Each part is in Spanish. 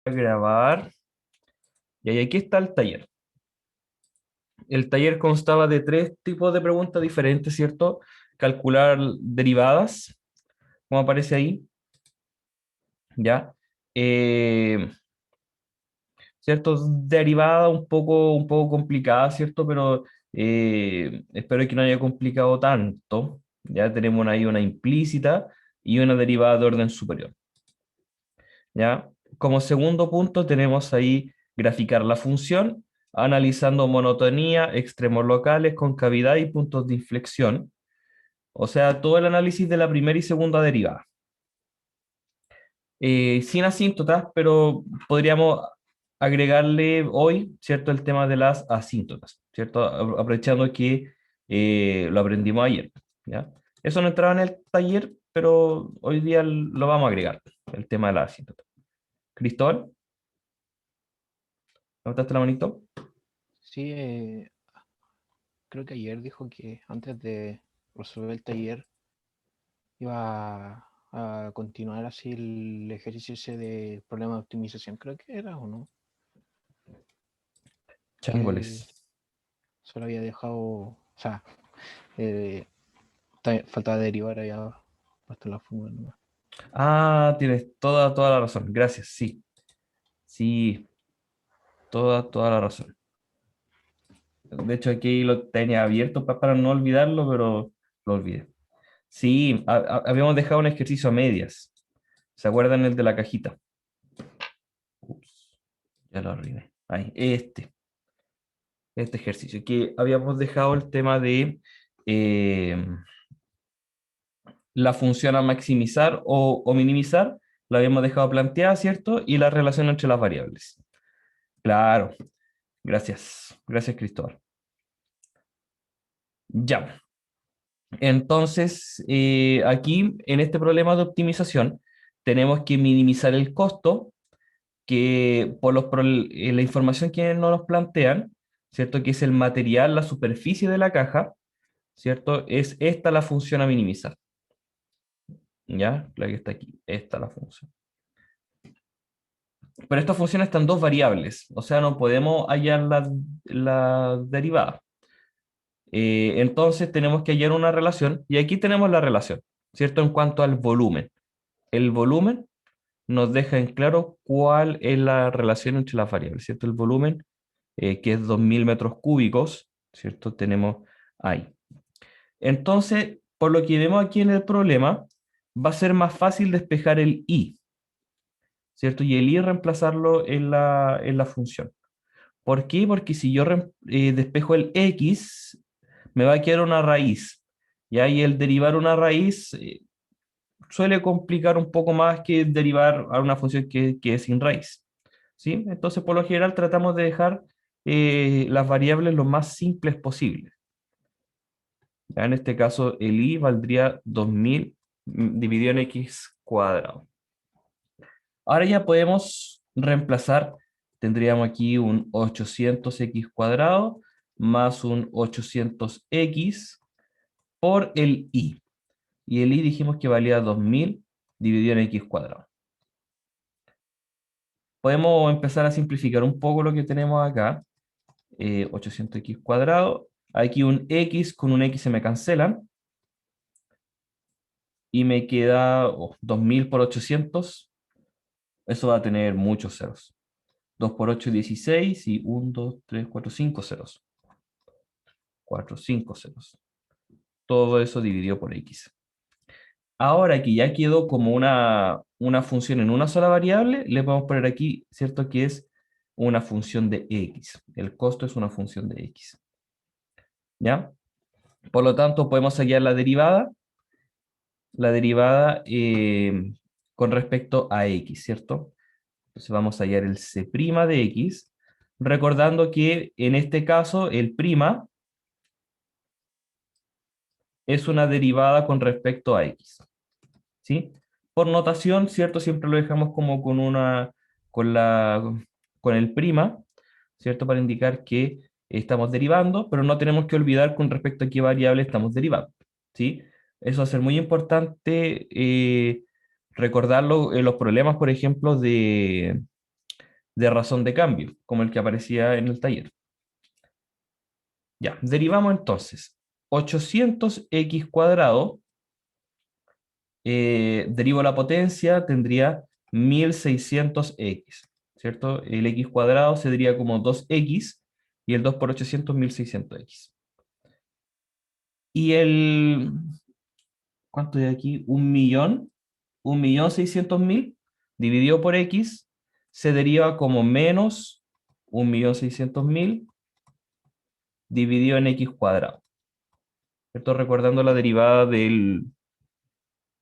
A grabar. Y ahí aquí está el taller. El taller constaba de tres tipos de preguntas diferentes, ¿cierto? Calcular derivadas, como aparece ahí, ¿ya? Eh, ¿Cierto? Derivada un poco complicada, ¿cierto? Pero espero que no haya complicado tanto. Ya tenemos ahí una implícita y una derivada de orden superior, ¿ya? Como segundo punto tenemos ahí graficar la función, analizando monotonía, extremos locales, concavidad y puntos de inflexión. O sea, todo el análisis de la primera y segunda derivada. Sin asíntotas, pero podríamos agregarle hoy, ¿cierto? El tema de las asíntotas, ¿cierto? Aprovechando que lo aprendimos ayer, ¿ya? Eso no entraba en el taller, pero hoy día lo vamos a agregar, el tema de las asíntotas. Cristóbal, ¿levantaste la manito? Sí, creo que ayer dijo que antes de resolver el taller iba a continuar así el ejercicio ese de problema de optimización, creo que era o no, que Changoles. solo había dejado, o sea, eh, faltaba derivar allá hasta la fuma nomás. Ah, tienes toda la razón. Gracias, sí. Sí, toda la razón. De hecho, aquí lo tenía abierto para no olvidarlo, pero lo olvidé. Sí, habíamos dejado un ejercicio a medias. ¿Se acuerdan el de la cajita? Ups, ya lo arruiné. Ahí, este ejercicio, que habíamos dejado el tema de eh, la función a maximizar o minimizar, la habíamos dejado planteada, ¿cierto? Y la relación entre las variables. Claro, gracias Cristóbal. Ya, entonces aquí en este problema de optimización tenemos que minimizar el costo que por la información que no nos plantean, ¿cierto? Que es el material, la superficie de la caja, ¿cierto? Es esta la función a minimizar, ¿ya? La que está aquí, esta la función. Pero esta función está en dos variables, o sea, no podemos hallar la derivada. Entonces tenemos que hallar una relación, y aquí tenemos la relación, ¿cierto? En cuanto al volumen. El volumen nos deja en claro cuál es la relación entre las variables, ¿cierto? El volumen, que es 2000 metros cúbicos, ¿cierto? Tenemos ahí. Entonces, por lo que vemos aquí en el problema, va a ser más fácil despejar el i, ¿cierto? Y el i reemplazarlo en la función. ¿Por qué? Porque si yo despejo el x, me va a quedar una raíz. Y ahí el derivar una raíz suele complicar un poco más que derivar a una función que es sin raíz. ¿Sí? Entonces, por lo general, tratamos de dejar las variables lo más simples posible. Ya en este caso, el i valdría 2000 dividido en x cuadrado. Ahora ya podemos reemplazar, tendríamos aquí un 800x cuadrado más un 800x por el i. Y el i dijimos que valía 2000 dividido en x cuadrado. Podemos empezar a simplificar un poco lo que tenemos acá. 800x cuadrado. Aquí un x con un x se me cancelan. Y me queda 2000 por 800. Eso va a tener muchos ceros. 2 por 8 16 y 1, 2, 3, 4, 5 ceros. 4, 5 ceros. Todo eso dividido por x. Ahora que ya quedó como una función en una sola variable, le podemos poner aquí, ¿cierto? Que es una función de x. El costo es una función de x. ¿Ya? Por lo tanto, podemos hallar la derivada con respecto a x, ¿cierto? Entonces vamos a hallar el c' de x, recordando que en este caso el prima es una derivada con respecto a x, ¿sí? Por notación, ¿cierto? Siempre lo dejamos como con la, con el prima, ¿cierto? Para indicar que estamos derivando, pero no tenemos que olvidar con respecto a qué variable estamos derivando, ¿sí? Eso va a ser muy importante recordarlo en los problemas, por ejemplo, de razón de cambio, como el que aparecía en el taller. Ya, derivamos entonces 800x cuadrado, derivo la potencia, tendría 1600x, ¿cierto? El x cuadrado sería como 2x y el 2 por 800, 1600x. Y el, ¿cuánto hay aquí? 1.600.000 dividido por x se deriva como menos 1.600.000 dividido en x cuadrado. ¿Cierto? Recordando la derivada del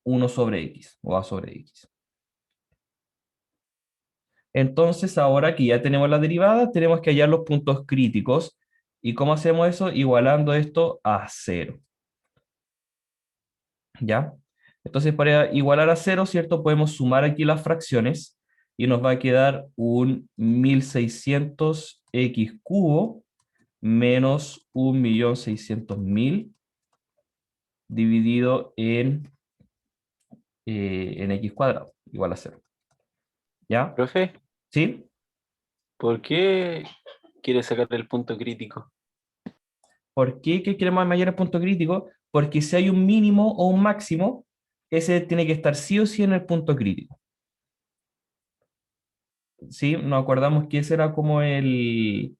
1 sobre x o a sobre x. Entonces, ahora que ya tenemos la derivada, tenemos que hallar los puntos críticos. ¿Y cómo hacemos eso? Igualando esto a cero. ¿Ya? Entonces, para igualar a cero, ¿cierto? Podemos sumar aquí las fracciones y nos va a quedar un 1600x cubo menos 1.600.000 dividido en x cuadrado, igual a cero. ¿Ya? Profe, ¿Sí? ¿por qué quiere sacar el punto crítico? ¿Por qué que queremos mayor el punto crítico? Porque si hay un mínimo o un máximo, ese tiene que estar sí o sí en el punto crítico. ¿Sí? Nos acordamos que ese era como el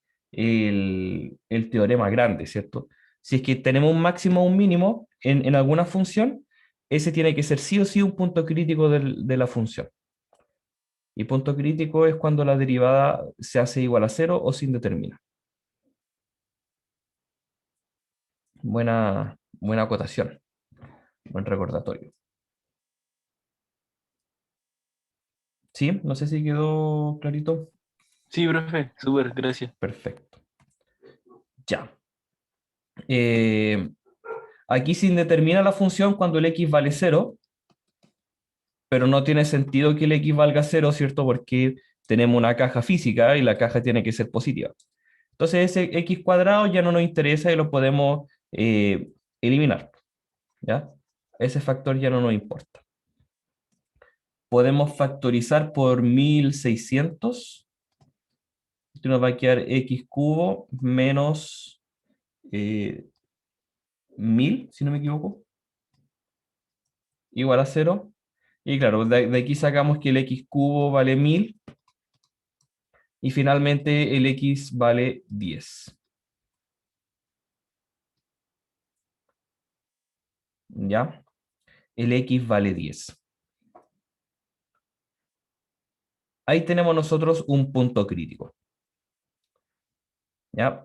teorema grande, ¿cierto? Si es que tenemos un máximo o un mínimo en alguna función, ese tiene que ser sí o sí un punto crítico de la función. Y punto crítico es cuando la derivada se hace igual a cero o se indetermina. Buena acotación, buen recordatorio. ¿Sí? No sé si quedó clarito. Sí, profe, súper, gracias. Perfecto. Ya. Eh, Aquí se indetermina la función cuando el x vale cero, pero no tiene sentido que el x valga cero, ¿cierto? Porque tenemos una caja física y la caja tiene que ser positiva. Entonces ese x cuadrado ya no nos interesa y lo podemos eliminar, ¿ya? Ese factor ya no nos importa. Podemos factorizar por 1600. Esto nos va a quedar x cubo menos 1000, si no me equivoco, igual a cero. Y claro, de aquí sacamos que el x cubo vale 1000 y finalmente el x vale 10. ¿Ya? El x vale 10. Ahí tenemos nosotros un punto crítico. ¿Ya?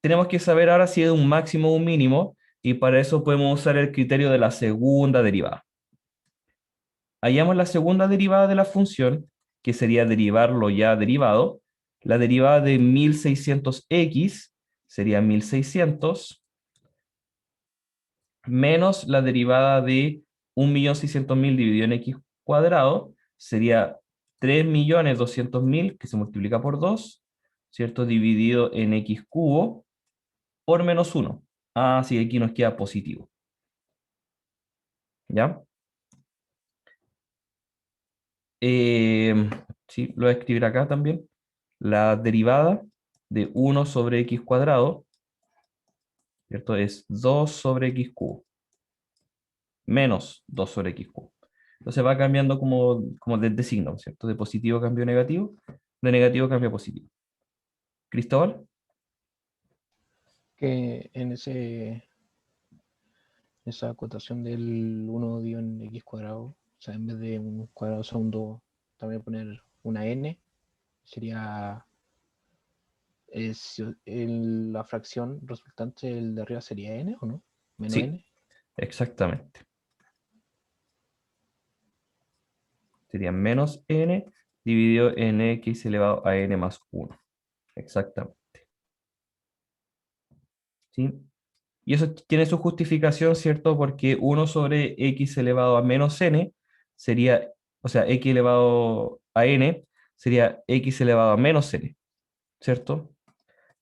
Tenemos que saber ahora si es un máximo o un mínimo y para eso podemos usar el criterio de la segunda derivada. Hallamos la segunda derivada de la función, que sería derivar lo ya derivado. La derivada de 1600x sería 1600 menos la derivada de 1.600.000 dividido en x cuadrado sería 3.200.000 que se multiplica por 2, ¿cierto? Dividido en x cubo por menos 1. Así que aquí nos queda positivo. ¿Ya? Sí, lo voy a escribir acá también. La derivada de 1 sobre x cuadrado, ¿cierto? Es 2 sobre x cubo, menos 2 sobre x cubo. Entonces va cambiando como de signo, ¿cierto? De positivo cambio a negativo, de negativo cambio a positivo. ¿Cristóbal? Que en esa acotación del 1 dio en x cuadrado, o sea, en vez de un cuadrado segundo, también poner una n, sería la fracción resultante el de arriba sería n o no, menos Sí, n. exactamente. Sería menos n dividido en x elevado a n más 1. Exactamente. ¿Sí? Y eso tiene su justificación, ¿cierto? Porque 1 sobre x elevado a menos n sería, o sea, x elevado a n sería x elevado a menos n, ¿cierto?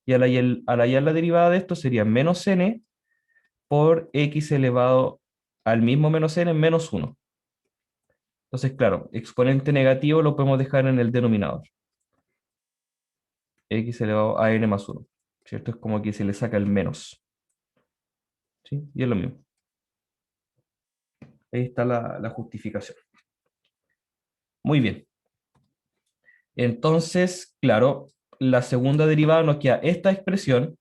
Y al hallar la derivada de esto sería menos n por x elevado al mismo menos n menos 1. Entonces, claro, exponente negativo lo podemos dejar en el denominador. x elevado a n más 1, ¿cierto? Es como que se le saca el menos, ¿sí? Y es lo mismo. Ahí está la justificación. Muy bien. Entonces, claro, la segunda derivada nos queda esta expresión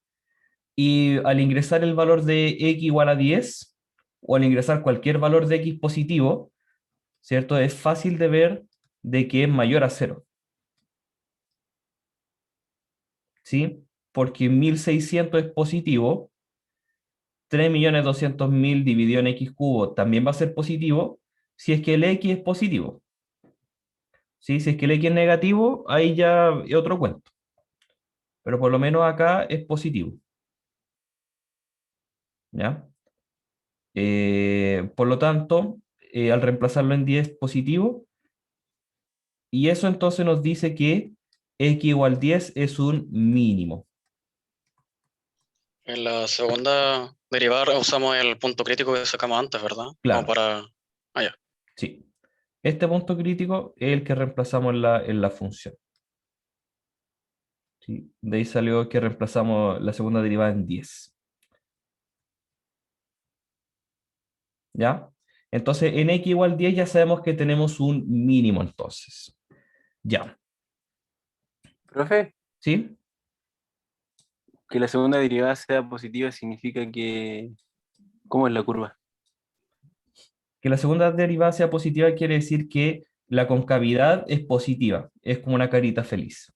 y al ingresar el valor de x igual a 10 o al ingresar cualquier valor de x positivo, ¿cierto? Es fácil de ver de que es mayor a 0, ¿sí? Porque 1600 es positivo, 3.200.000 dividido en x cubo también va a ser positivo si es que el x es positivo, ¿sí? Si es que el x es negativo, ahí ya es otro cuento. Pero por lo menos acá es positivo, ¿ya? Por lo tanto, al reemplazarlo en 10 positivo, y eso entonces nos dice que x igual 10 es un mínimo. En la segunda derivada usamos el punto crítico que sacamos antes, ¿verdad? Claro. Como para... Ah, ya. Sí. Este punto crítico es el que reemplazamos en la función. ¿Sí? De ahí salió que reemplazamos la segunda derivada en 10. ¿Ya? Entonces, en x igual 10 ya sabemos que tenemos un mínimo entonces. Ya. Profe, ¿Sí? que la segunda derivada sea positiva significa que... ¿Cómo es la curva? Que la segunda derivada sea positiva quiere decir que la concavidad es positiva. Es como una carita feliz.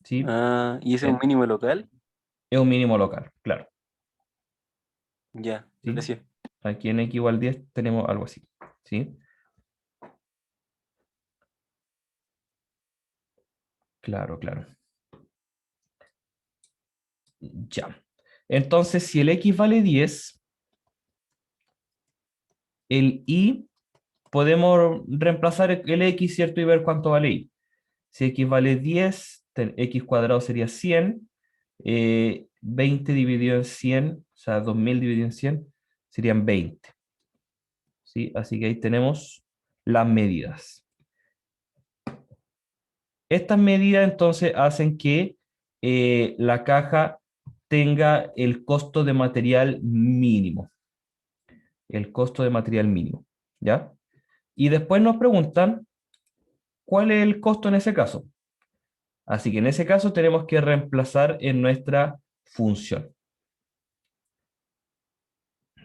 ¿Sí? Ah, ¿y ese es un Eh, mínimo local? Es un mínimo local, claro. Ya, ¿Sí? gracias. Aquí en x igual 10 tenemos algo así. ¿Sí? Claro, claro. Ya. Entonces, si el x vale 10, el y podemos reemplazar el x, ¿cierto? Y ver cuánto vale y. Si x vale 10, x cuadrado sería 100. 20 dividido en 100, o sea, 2000 dividido en 100, serían 20. ¿Sí? Así que ahí tenemos las medidas. Estas medidas entonces hacen que la caja tenga el costo de material mínimo. El costo de material mínimo. ¿Ya? Y después nos preguntan cuál es el costo en ese caso. Así que en ese caso tenemos que reemplazar en nuestra función.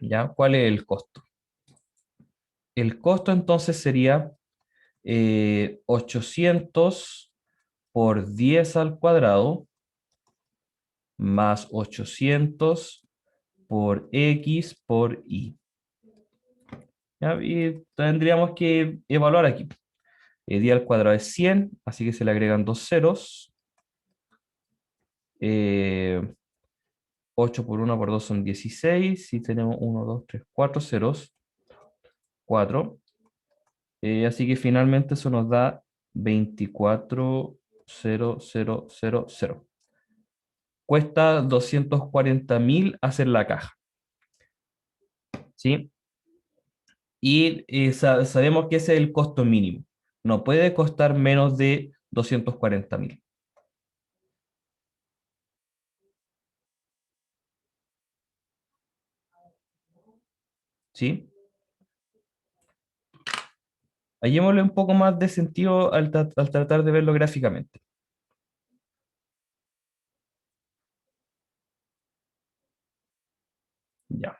¿Ya? ¿Cuál es el costo? El costo entonces sería 800 por 10 al cuadrado más 800 por x por y. ¿Ya? Y tendríamos que evaluar aquí. 10 al cuadrado es 100, así que se le agregan dos ceros. 8 por 1 por 2 son 16. Y tenemos 1, 2, 3, 4 ceros. 4. Así que finalmente eso nos da 24,000. Cuesta 240.000 hacer la caja. ¿Sí? Y sabemos que ese es el costo mínimo. No puede costar menos de 240.000. ¿Sí? Hallémosle un poco más de sentido al tratar de verlo gráficamente. Ya.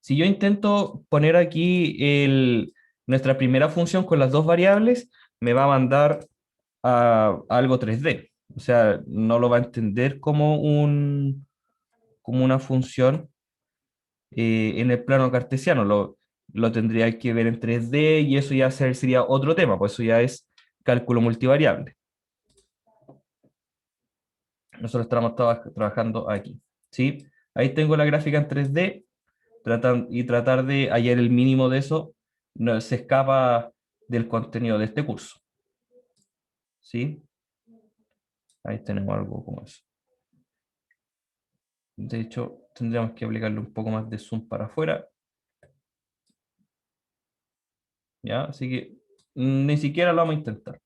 Si yo intento poner aquí nuestra primera función con las dos variables, me va a mandar a algo 3D. O sea, no lo va a entender como una función en el plano cartesiano. Lo tendría que ver en 3D y eso ya sería otro tema, pues eso ya es cálculo multivariable. Nosotros estamos trabajando aquí. ¿Sí? Ahí tengo la gráfica en 3D y tratar de hallar el mínimo de eso no, se escapa del contenido de este curso. ¿Sí? Ahí tenemos algo como eso. De hecho, tendríamos que aplicarle un poco más de zoom para afuera. ¿Ya? Así que ni siquiera lo vamos a intentar.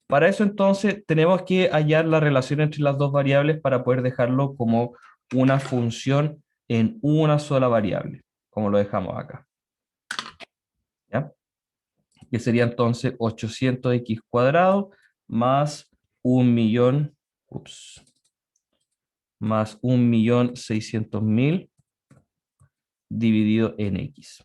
Para eso entonces tenemos que hallar la relación entre las dos variables para poder dejarlo como una función en una sola variable, como lo dejamos acá. ¿Ya? Que sería entonces 800x cuadrado más 1.000.000, más 1.600.000 dividido en x.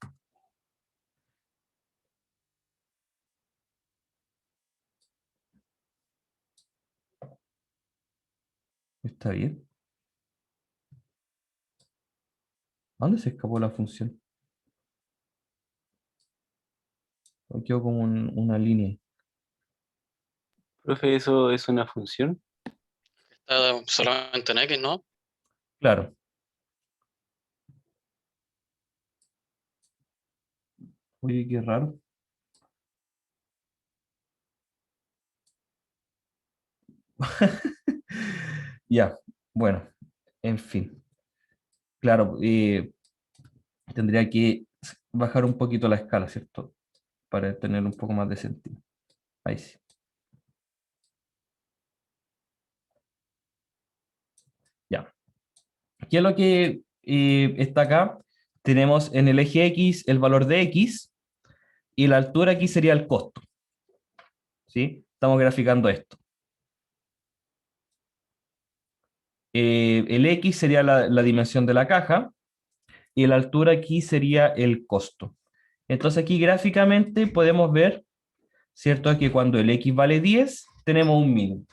¿Está bien? ¿A dónde se escapó la función? Me quedó como una línea. Profe, ¿eso es una función? Está solamente en X, ¿no? Claro. Oye, qué raro. Ya, bueno, en fin. Claro, tendría que bajar un poquito la escala, ¿cierto? Para tener un poco más de sentido. Ahí sí. Ya. ¿Qué es lo que está acá? Tenemos en el eje X el valor de X y la altura aquí sería el costo. ¿Sí? Estamos graficando esto. El X sería la dimensión de la caja y la altura aquí sería el costo. Entonces aquí gráficamente podemos ver, ¿cierto? Que cuando el X vale 10, tenemos un mínimo.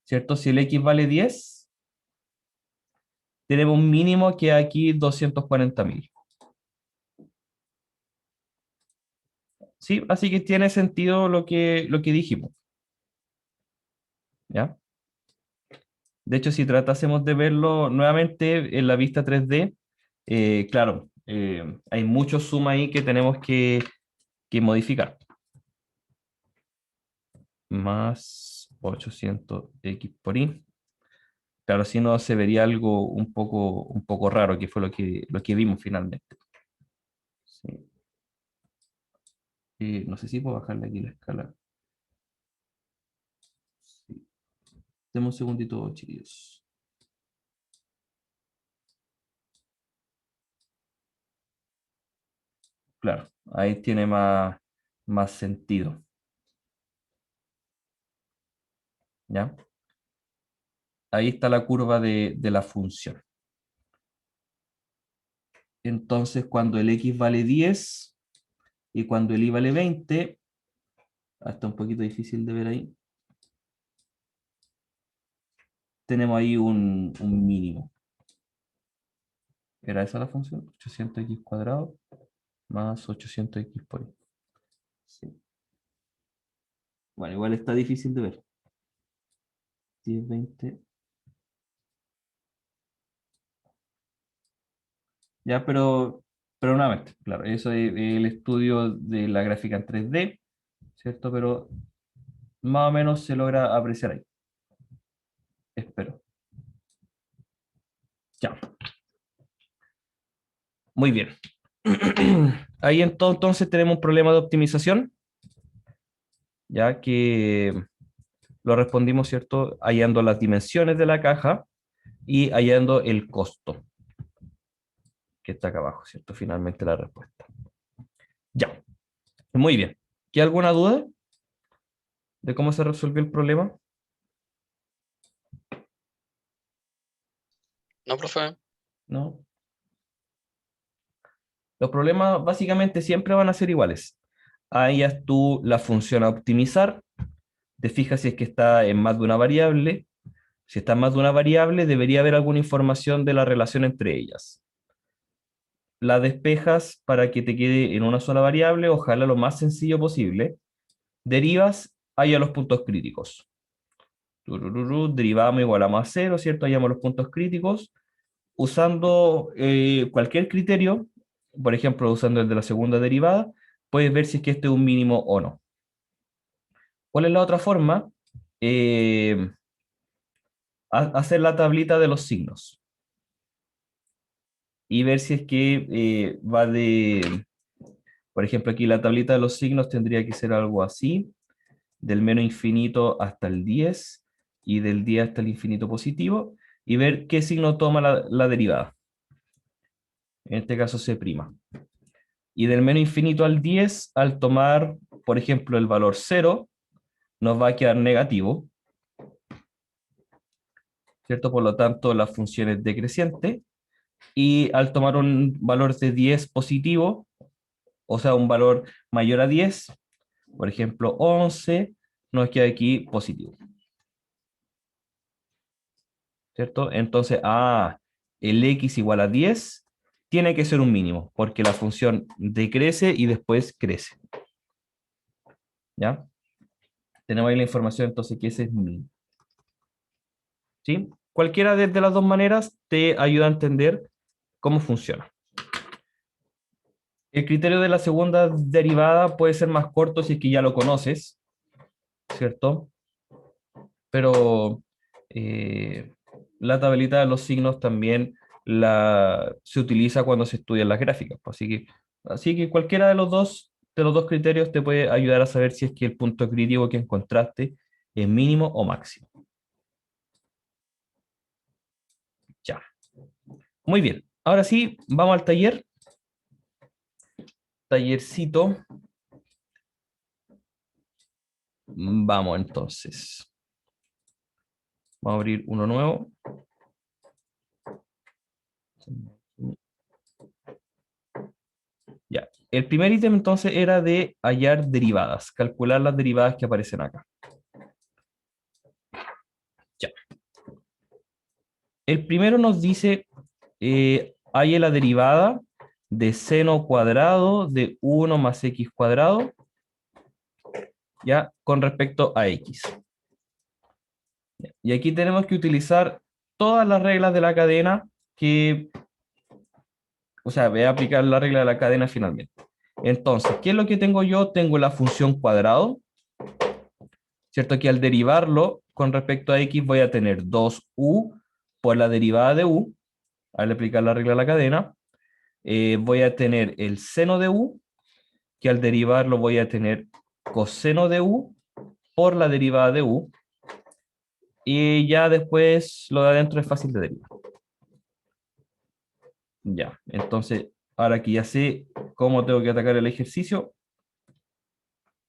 ¿Cierto? Si el X vale 10, tenemos un mínimo que aquí 240.000. ¿Sí? Así que tiene sentido lo que dijimos. ¿Ya? De hecho, si tratásemos de verlo nuevamente en la vista 3D, claro, hay mucho suma ahí que tenemos que modificar. Más 800x por y. Claro, si no se vería algo un poco raro, que fue lo que vimos finalmente. Sí. No sé si puedo bajarle aquí la escala. Sí. Deme un segundito, chiquillos. Claro, ahí tiene más sentido. ¿Ya? Ahí está la curva de la función. Entonces, cuando el x vale 10 y cuando el y vale 20, hasta un poquito difícil de ver ahí, tenemos ahí un mínimo. ¿Era esa la función? 800x cuadrado más 800x por y. Sí. Bueno, igual está difícil de ver. 10, 20. Ya, pero nuevamente, claro, eso es el estudio de la gráfica en 3D, ¿cierto? Pero más o menos se logra apreciar ahí. Espero. Ya. Muy bien. Ahí entonces tenemos un problema de optimización, ya que lo respondimos, ¿cierto? Hallando las dimensiones de la caja y hallando el costo, que está acá abajo, ¿cierto? Finalmente la respuesta. Ya. Muy bien. ¿Queda alguna duda de cómo se resolvió el problema? No, profe. ¿No? Los problemas básicamente siempre van a ser iguales. Hallas tú la función a optimizar, te fijas si es que está en más de una variable. Si está en más de una variable, debería haber alguna información de la relación entre ellas. La despejas para que te quede en una sola variable, ojalá lo más sencillo posible. Derivas, halla los puntos críticos. Derivamos igualamos a cero, ¿cierto? Hallamos los puntos críticos. Usando cualquier criterio, por ejemplo, usando el de la segunda derivada, puedes ver si es que este es un mínimo o no. ¿Cuál es la otra forma? Hacer la tablita de los signos y ver si es que va de, por ejemplo, aquí la tablita de los signos tendría que ser algo así. del menos infinito hasta el 10 y del 10 hasta el infinito positivo, y ver qué signo toma la derivada. En este caso C'. Y del menos infinito al 10, al tomar, por ejemplo, el valor 0, nos va a quedar negativo, ¿cierto? Por lo tanto, la función es decreciente. Y al tomar un valor de 10 positivo, o sea, un valor mayor a 10, por ejemplo, 11, nos queda aquí positivo, ¿cierto? Entonces, el x igual a 10 tiene que ser un mínimo, porque la función decrece y después crece, ¿ya? Tenemos ahí la información, entonces, que ese es mínimo, ¿sí? Cualquiera de las dos maneras te ayuda a entender cómo funciona. El criterio de la segunda derivada puede ser más corto si es que ya lo conoces, ¿cierto? Pero eh, la tablita de los signos también se utiliza cuando se estudian las gráficas, pues. Así que cualquiera de los dos criterios te puede ayudar a saber si es que el punto crítico que encontraste es mínimo o máximo. Ya. Muy bien. Ahora sí, vamos al taller. Tallercito. Vamos entonces. Vamos a abrir uno nuevo. Ya. El primer ítem entonces era de hallar derivadas, calcular las derivadas que aparecen acá. Ya. El primero nos dice, halle la derivada de seno cuadrado de 1 más x cuadrado, ya, con respecto a x. Y aquí tenemos que utilizar todas las reglas de la cadena o sea, voy a aplicar la regla de la cadena finalmente. Entonces, ¿qué es lo que tengo yo? Tengo la función cuadrado, ¿cierto? Que al derivarlo con respecto a x voy a tener 2u por la derivada de u, al aplicar la regla de la cadena. Voy a tener el seno de u, que al derivarlo voy a tener coseno de u por la derivada de u, y ya después lo de adentro es fácil de derivar. Ya, entonces, ahora que ya sé cómo tengo que atacar el ejercicio,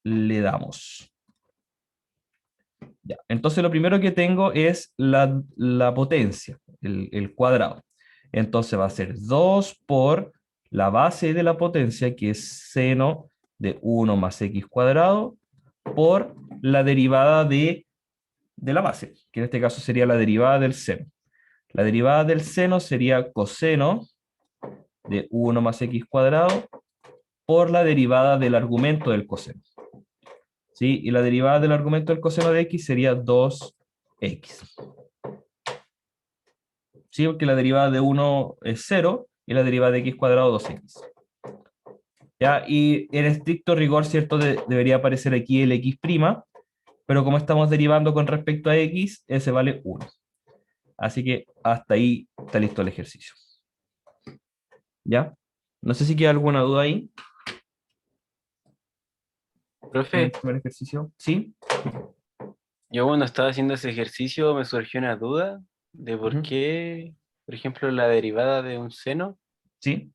le damos. Ya, entonces lo primero que tengo es la potencia, el cuadrado. Entonces va a ser 2 por la base de la potencia, que es seno de 1 más x cuadrado, por la derivada de la base, que en este caso sería la derivada del seno. La derivada del seno sería coseno de 1 más x cuadrado por la derivada del argumento del coseno. ¿Sí? Y la derivada del argumento del coseno de x sería 2x. ¿Sí? Porque la derivada de 1 es 0 y la derivada de x cuadrado 2x. ¿Ya? Y en estricto rigor, ¿cierto? Debería aparecer aquí el x', pero como estamos derivando con respecto a x, ese vale 1. Así que hasta ahí está listo el ejercicio. ¿Ya? No sé si queda alguna duda ahí en el Profe, primer ejercicio. ¿Sí? yo cuando estaba haciendo ese ejercicio me surgió una duda de por Ujú. qué, por ejemplo, la derivada de un seno ¿Sí?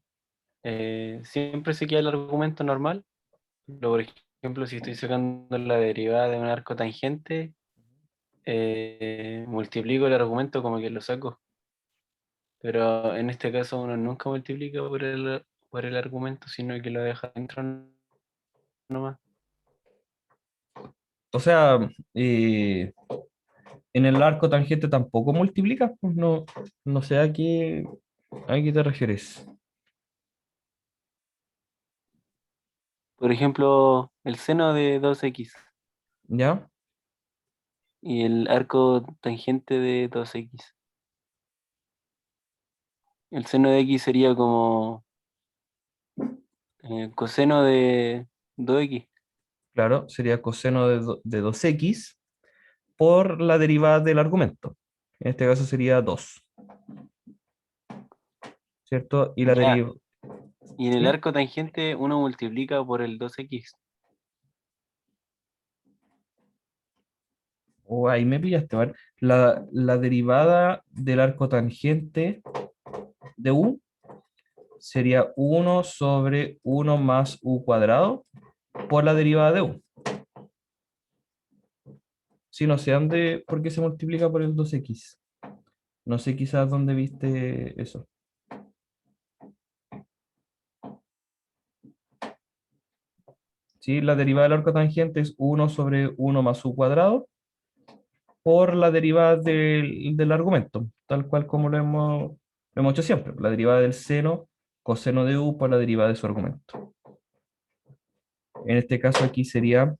siempre se queda el argumento normal. Pero, por ejemplo, si estoy sacando la derivada de un arco tangente, multiplico el argumento como que lo saco. Pero en este caso uno nunca multiplica por el argumento, sino que lo deja dentro nomás. O sea, en el arco tangente tampoco multiplicas, pues no sé a qué te refieres. Por ejemplo, el seno de 2x ¿Ya? y el arco tangente de 2x. El seno de x sería como coseno de 2x. Claro, sería coseno de 2x por la derivada del argumento. En este caso sería 2, ¿cierto? Y la Ya. derivada... Y en el ¿Sí? arco tangente uno multiplica por el 2x. Oh, ahí me pillaste, ¿vale? La derivada del arco tangente de u sería 1 sobre 1 más u cuadrado por la derivada de u. Sí, no sé dónde, por qué se multiplica por el 2x. No sé quizás dónde viste eso. Sí, la derivada del arco tangente es 1 sobre 1 más u cuadrado por la derivada del argumento, tal cual como lo hemos hecho siempre. La derivada del seno, coseno de u por la derivada de su argumento. En este caso aquí sería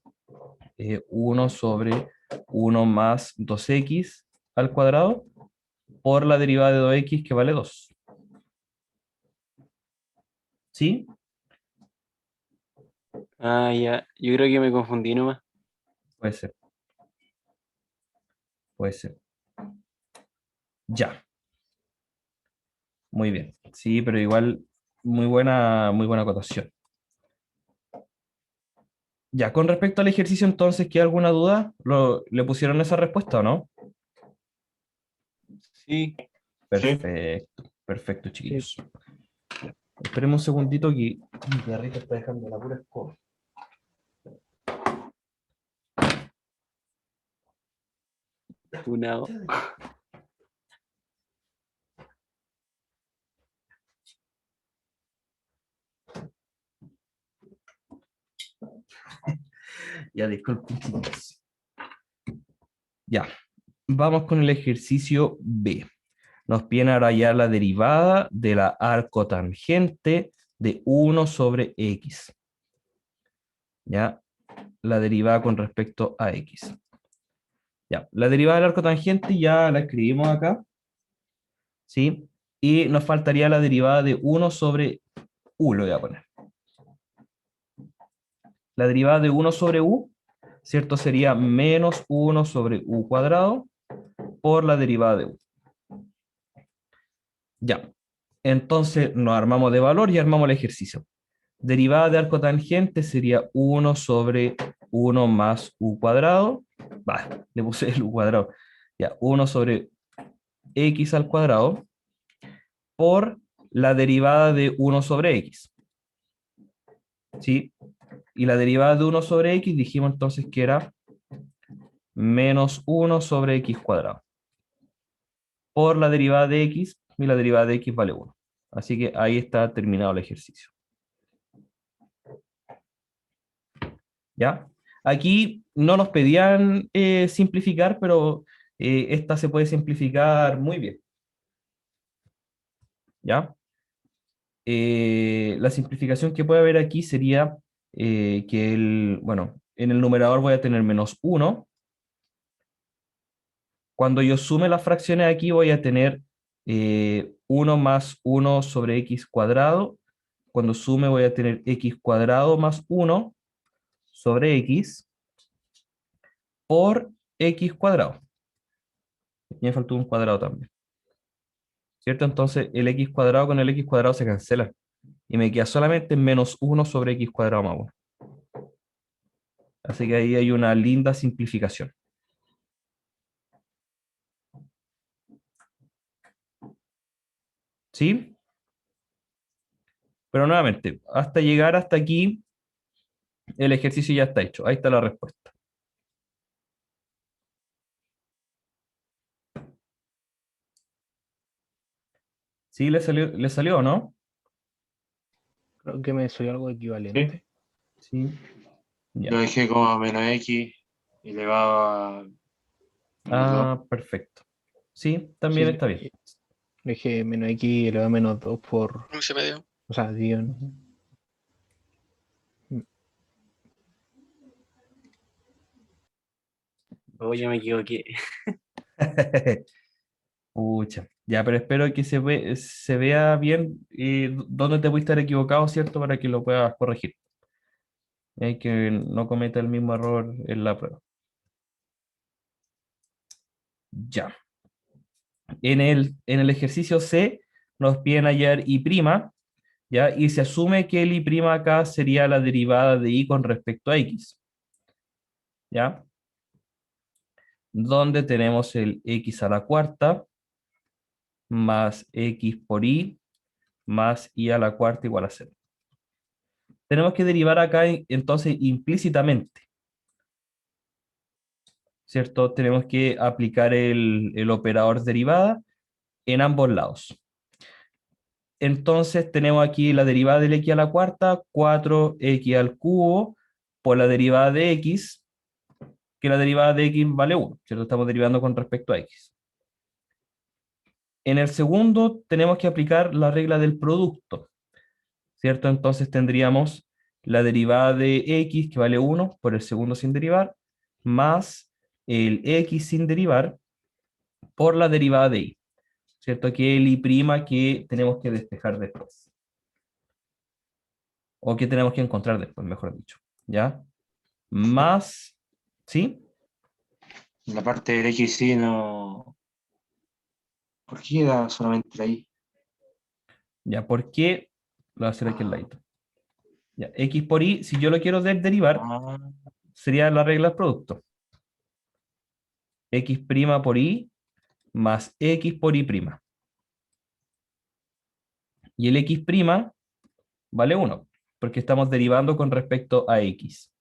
1 sobre 1 más 2x al cuadrado por la derivada de 2x que vale 2. ¿Sí? Ah, ya. Yo creo que me confundí nomás. Puede ser. Puede ser. Ya. Muy bien. Sí, pero igual muy buena acotación. Ya, con respecto al ejercicio entonces, ¿queda alguna duda? ¿Le pusieron esa respuesta o no? Sí. Perfecto, perfecto, Sí, chiquillos. Esperemos un segundito que mi perrito está dejando la pura escoba. Una. Ya, disculpen, chicos. Ya, vamos con el ejercicio B. Nos pide ahora ya la derivada de la arcotangente de 1 sobre x. Ya, la derivada con respecto a x. Ya, la derivada del arcotangente ya la escribimos acá, ¿sí? Y nos faltaría la derivada de 1 sobre u, lo voy a poner. La derivada de 1 sobre u, ¿cierto? Sería menos 1 sobre u cuadrado por la derivada de u. Ya, entonces nos armamos de valor y armamos el ejercicio. Derivada de arco tangente sería 1 sobre 1 más u cuadrado. Va, le puse el u cuadrado. Ya, 1 sobre x al cuadrado por la derivada de 1 sobre x. ¿Sí? Y la derivada de 1 sobre x dijimos entonces que era menos 1 sobre x cuadrado. Por la derivada de x, y la derivada de x vale 1. Así que ahí está terminado el ejercicio. ¿Ya? Aquí no nos pedían simplificar, pero esta se puede simplificar muy bien. ¿Ya? La simplificación que puede haber aquí sería bueno, en el numerador voy a tener menos 1. Cuando yo sume las fracciones aquí voy a tener 1 más 1 sobre x cuadrado. Cuando sume voy a tener x cuadrado más 1 sobre x por x cuadrado. Y me faltó un cuadrado también. ¿Cierto? Entonces el x cuadrado con el x cuadrado se cancela. Y me queda solamente menos 1 sobre x cuadrado más 1. Así que ahí hay una linda simplificación. ¿Sí? Pero nuevamente, hasta llegar hasta aquí, el ejercicio ya está hecho. Ahí está la respuesta. ¿Sí le salió o no? creo que me salió algo equivalente. Sí. Lo Ya. dejé como menos x elevado a menos 2. Ah, perfecto. Sí, también Sí, está bien. le dije menos x elevado a menos 2 por. Un y medio. O sea, digo, Oye, me equivoqué. Pucha. Ya, pero espero que se vea bien dónde te pudiste estar equivocado, ¿cierto? Para que lo puedas corregir. Y que no cometa el mismo error en la prueba. Ya. En el ejercicio C nos piden hallar I', ¿ya? Y se asume que el I' acá sería la derivada de I con respecto a X. ¿Ya? donde tenemos el x a la cuarta más x por y más y a la cuarta igual a 0. Tenemos que derivar acá entonces implícitamente, ¿cierto? Tenemos que aplicar el operador derivada en ambos lados. Entonces tenemos aquí la derivada del x a la cuarta, 4x al cubo, por la derivada de x, que la derivada de x vale 1, ¿cierto? Estamos derivando con respecto a x. En el segundo tenemos que aplicar la regla del producto, ¿cierto? Entonces tendríamos la derivada de x, que vale 1, por el segundo sin derivar, más el x sin derivar, por la derivada de y, ¿cierto? Que es el y' que tenemos que despejar después. O que tenemos que encontrar después, mejor dicho. ¿Ya? Más, ¿sí? La parte del X sí no. ¿Por qué queda solamente ahí? Ya, ¿por qué? Lo voy a hacer aquí al ladito. Ya, x por y, si yo lo quiero derivar, Ah, sería la regla del producto. X' por y más x por y'. Y el x' vale 1, porque estamos derivando con respecto a x.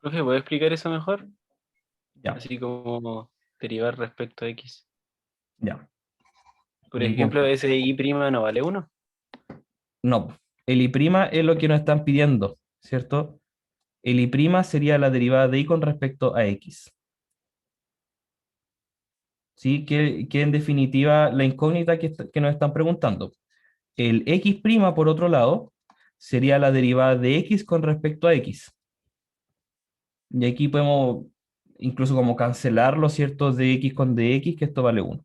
Profe, ¿puede explicar eso mejor? Ya, Así como derivar respecto a X. ya. Por Ningún ejemplo, problema. ese Y' no vale 1. No, el y' es lo que nos están pidiendo, ¿cierto? El y' sería la derivada de y con respecto a x. ¿Sí? Que en definitiva la incógnita que nos están preguntando. El x', por otro lado, sería la derivada de x con respecto a x. Y aquí podemos incluso como cancelarlo, ¿cierto? De x con dx, que esto vale 1.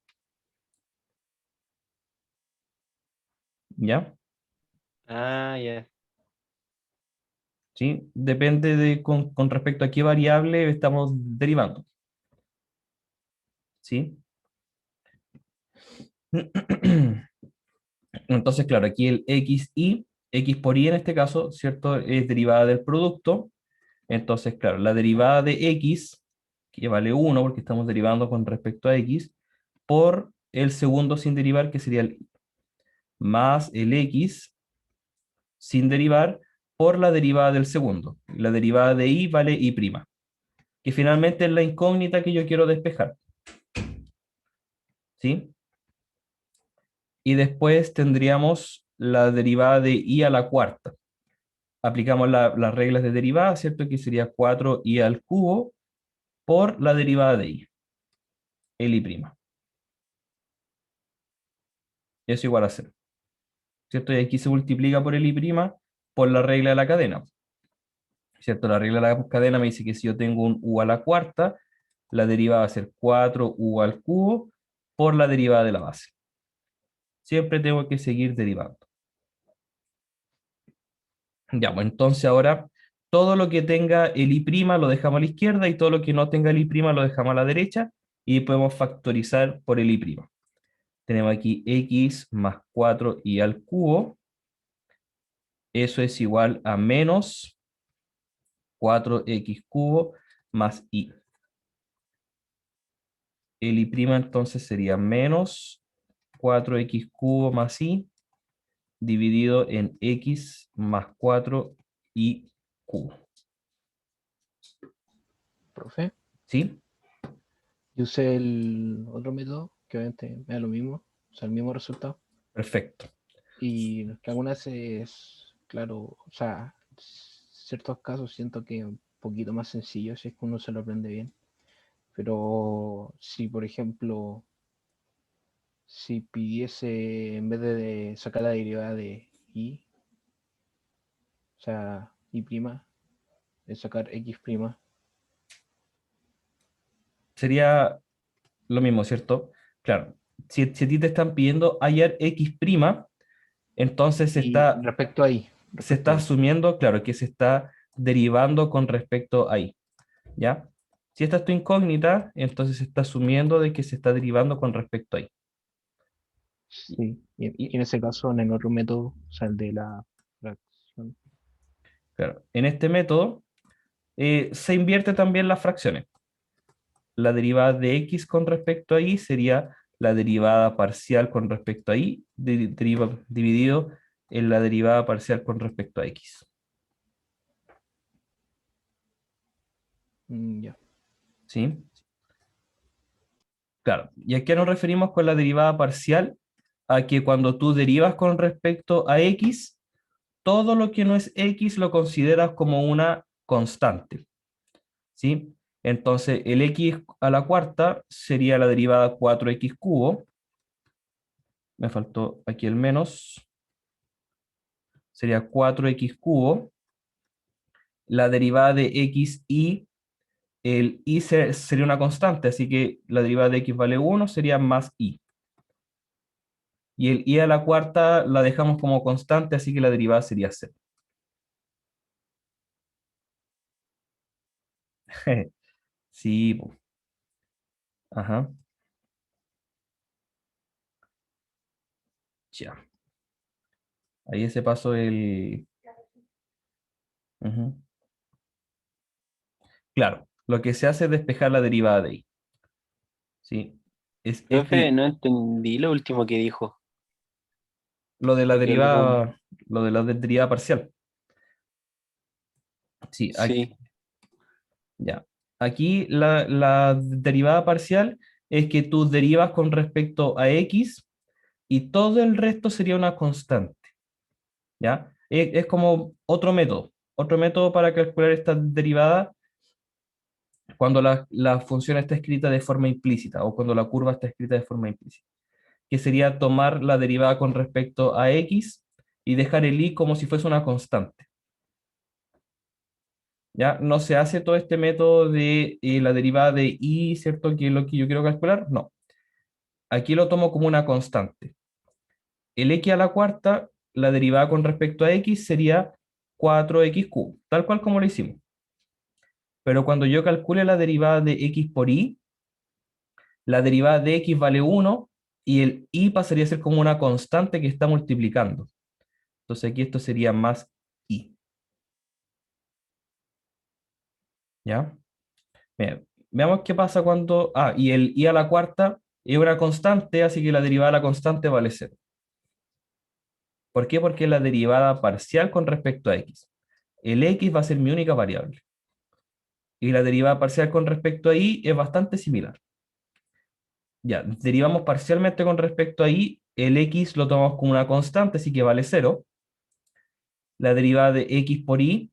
¿Ya? Ah, ya. ¿Sí? Depende de con respecto a qué variable estamos derivando. ¿Sí? Entonces, claro, aquí el x por y en este caso, ¿cierto? Es derivada del producto. Entonces, claro, la derivada de x, que vale 1 porque estamos derivando con respecto a x, por el segundo sin derivar, que sería el y, más el x sin derivar por la derivada del segundo. La derivada de y vale y', que finalmente es la incógnita que yo quiero despejar. ¿Sí? Y después tendríamos la derivada de y a la cuarta. Aplicamos las reglas de derivada, ¿cierto? Que sería 4y al cubo por la derivada de y, el y'. Eso igual a 0. ¿Cierto? Y aquí se multiplica por el y' por la regla de la cadena. ¿Cierto? La regla de la cadena me dice que si yo tengo un u a la cuarta, la derivada va a ser 4u al cubo por la derivada de la base. Siempre tengo que seguir derivando. Ya, pues entonces ahora todo lo que tenga el y' lo dejamos a la izquierda y todo lo que no tenga el y' lo dejamos a la derecha y podemos factorizar por el y'. Tenemos aquí x más 4y al cubo. Eso es igual a menos 4x cubo más y. El y' entonces sería menos 4x cubo más y dividido en x más 4y cubo. Profe, ¿Sí? yo usé el otro método, que obviamente me da lo mismo, o sea, el mismo resultado. Perfecto. Y que algunas es, claro, o sea, ciertos casos siento que es un poquito más sencillo si es que uno se lo aprende bien. Pero si, por ejemplo, si pidiese, en vez de sacar la derivada de y, o sea, y', es sacar x', Sería lo mismo, ¿cierto? Claro. Si a ti te están pidiendo hallar x', entonces y respecto a y, se respecto está a y. asumiendo, claro, que se está derivando con respecto a y. ¿Ya? Si esta es tu incógnita, entonces se está asumiendo de que se está derivando con respecto a y. Sí, y Y, en ese caso, en el otro método, o sea, el de la fracción. claro, en este método se invierte también las fracciones. la derivada de x con respecto a y sería la derivada parcial con respecto a y, dividido en la derivada parcial con respecto a x. Ya. ¿Sí? Claro. ¿Y a qué nos referimos con la derivada parcial? A que cuando tú derivas con respecto a x, todo lo que no es x lo consideras como una constante. ¿Sí? Entonces, el x a la cuarta sería la derivada 4x cubo. Me faltó aquí el menos. Sería 4x cubo. La derivada de x y el y sería una constante, así que la derivada de x vale 1, sería más y. Y el y a la cuarta la dejamos como constante, así que la derivada sería 0. Sí, po. Ajá. Ya. Ahí ese paso el... Ujú. Claro, lo que se hace es despejar la derivada de y. ¿Sí? Es Profe, este, no entendí lo último que dijo. lo de la Porque algo... derivada, lo de la derivada parcial. Sí, aquí, Sí, ya. Aquí la derivada parcial es que tú derivas con respecto a x y todo el resto sería una constante, ¿ya? Es como otro método para calcular esta derivada cuando la función está escrita de forma implícita o cuando la curva está escrita de forma implícita, que sería tomar la derivada con respecto a x y dejar el y como si fuese una constante. ¿Ya? No se hace todo este método de la derivada de y, ¿cierto? Que es lo que yo quiero calcular. No. Aquí lo tomo como una constante. El x a la cuarta, la derivada con respecto a x sería 4x cubo, tal cual como lo hicimos. Pero cuando yo calcule la derivada de x por y, la derivada de x vale 1 y el y pasaría a ser como una constante que está multiplicando. Entonces aquí esto sería más y. ¿Ya? Bien, veamos qué pasa cuando... Ah, y el y a la cuarta es una constante, así que la derivada de la constante vale 0. ¿Por qué? Porque es la derivada parcial con respecto a x. El x va a ser mi única variable. Y la derivada parcial con respecto a y es bastante similar. Ya, derivamos parcialmente con respecto a y, el x lo tomamos como una constante, así que vale 0. La derivada de x por y,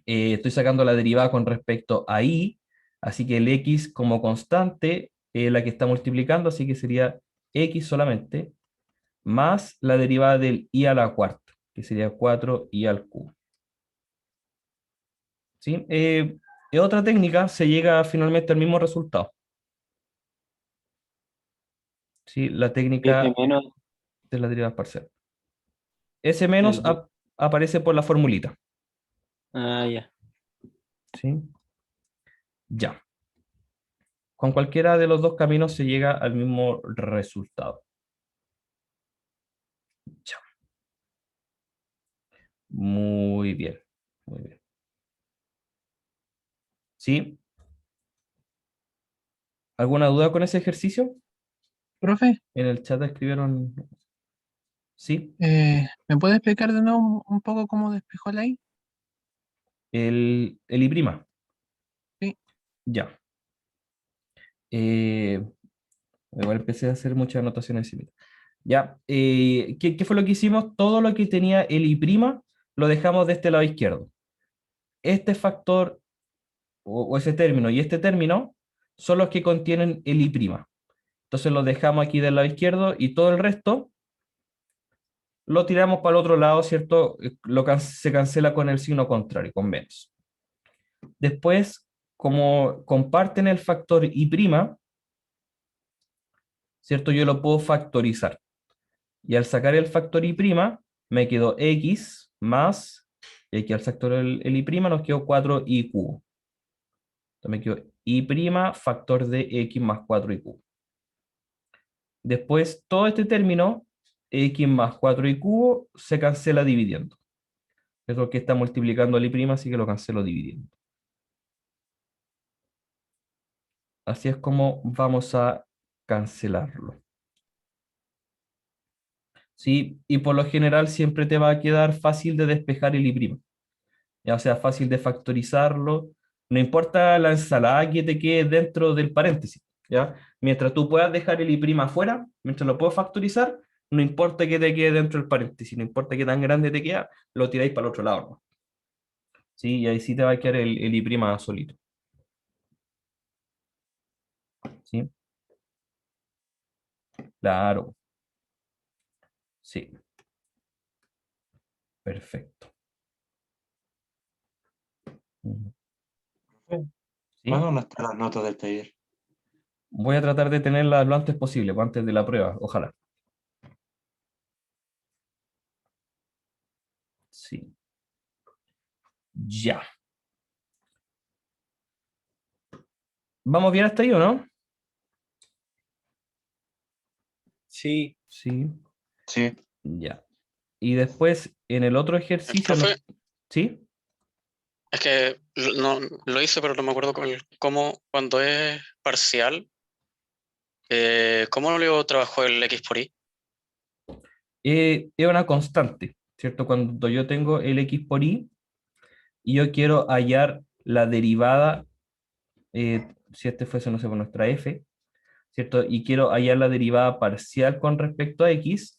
estoy sacando la derivada con respecto a y, así que el x como constante es la que está multiplicando, así que sería x solamente, más la derivada del y a la cuarta, que sería 4y al cubo. ¿Sí? En otra técnica se llega finalmente al mismo resultado. ¿Sí? La F técnica menos. de la derivada parcial. Ese menos el- aparece por la formulita. Ah, ya. ¿Sí? Ya. Con cualquiera de los dos caminos se llega al mismo resultado. Ya. Muy bien. Muy bien. ¿Sí? ¿Alguna duda con ese ejercicio? Profe, En el chat escribieron. ¿Sí? ¿me puede explicar de nuevo un poco cómo despejó la I? El I'. Sí. Ya. Eh, igual empecé a hacer muchas anotaciones similares. Ya. ¿Qué fue lo que hicimos? Todo lo que tenía el I' lo dejamos de este lado izquierdo. Este factor o ese término y este término son los que contienen el I'. Entonces lo dejamos aquí del lado izquierdo y todo el resto lo tiramos para el otro lado, ¿cierto? Se cancela con el signo contrario, con menos. Después, como comparten el factor I', ¿cierto? Yo lo puedo factorizar. Y al sacar el factor I', me quedó x más, y aquí al sacar el I', nos quedó 4y cubo. Entonces me quedó I' factor de x más 4y cubo. Después, todo este término, x más 4y cubo, se cancela dividiendo. Es lo que está multiplicando el I', así que lo cancelo dividiendo. Así es como vamos a cancelarlo. ¿Sí? Y por lo general siempre te va a quedar fácil de despejar el I', ya o sea, fácil de factorizarlo. No importa la ensalada que te quede dentro del paréntesis, ¿ya? Mientras tú puedas dejar el I' afuera, mientras lo puedes factorizar, no importa que te quede dentro del paréntesis, no importa qué tan grande te queda, lo tiráis para el otro lado, ¿no? ¿Sí? Y ahí sí te va a quedar el I' solito. ¿Sí? Claro. Sí. Perfecto. Ujú. ¿Sí? ¿Cuándo van a estar las notas del taller? Voy a tratar de tenerlas lo antes posible, pues, antes de la prueba, ojalá. Sí. Ya. ¿Vamos bien hasta ahí o no? Sí, Sí. Sí, Ya. Y después, en el otro ejercicio, Profe, ¿sí? es que no lo hice, pero no me acuerdo cómo cuando es parcial, ¿cómo lo trabajo el X por Y? Es una constante, ¿cierto? Cuando yo tengo el X por Y y yo quiero hallar la derivada, si este fuese, no sé, por nuestra F, ¿cierto? Y quiero hallar la derivada parcial con respecto a X,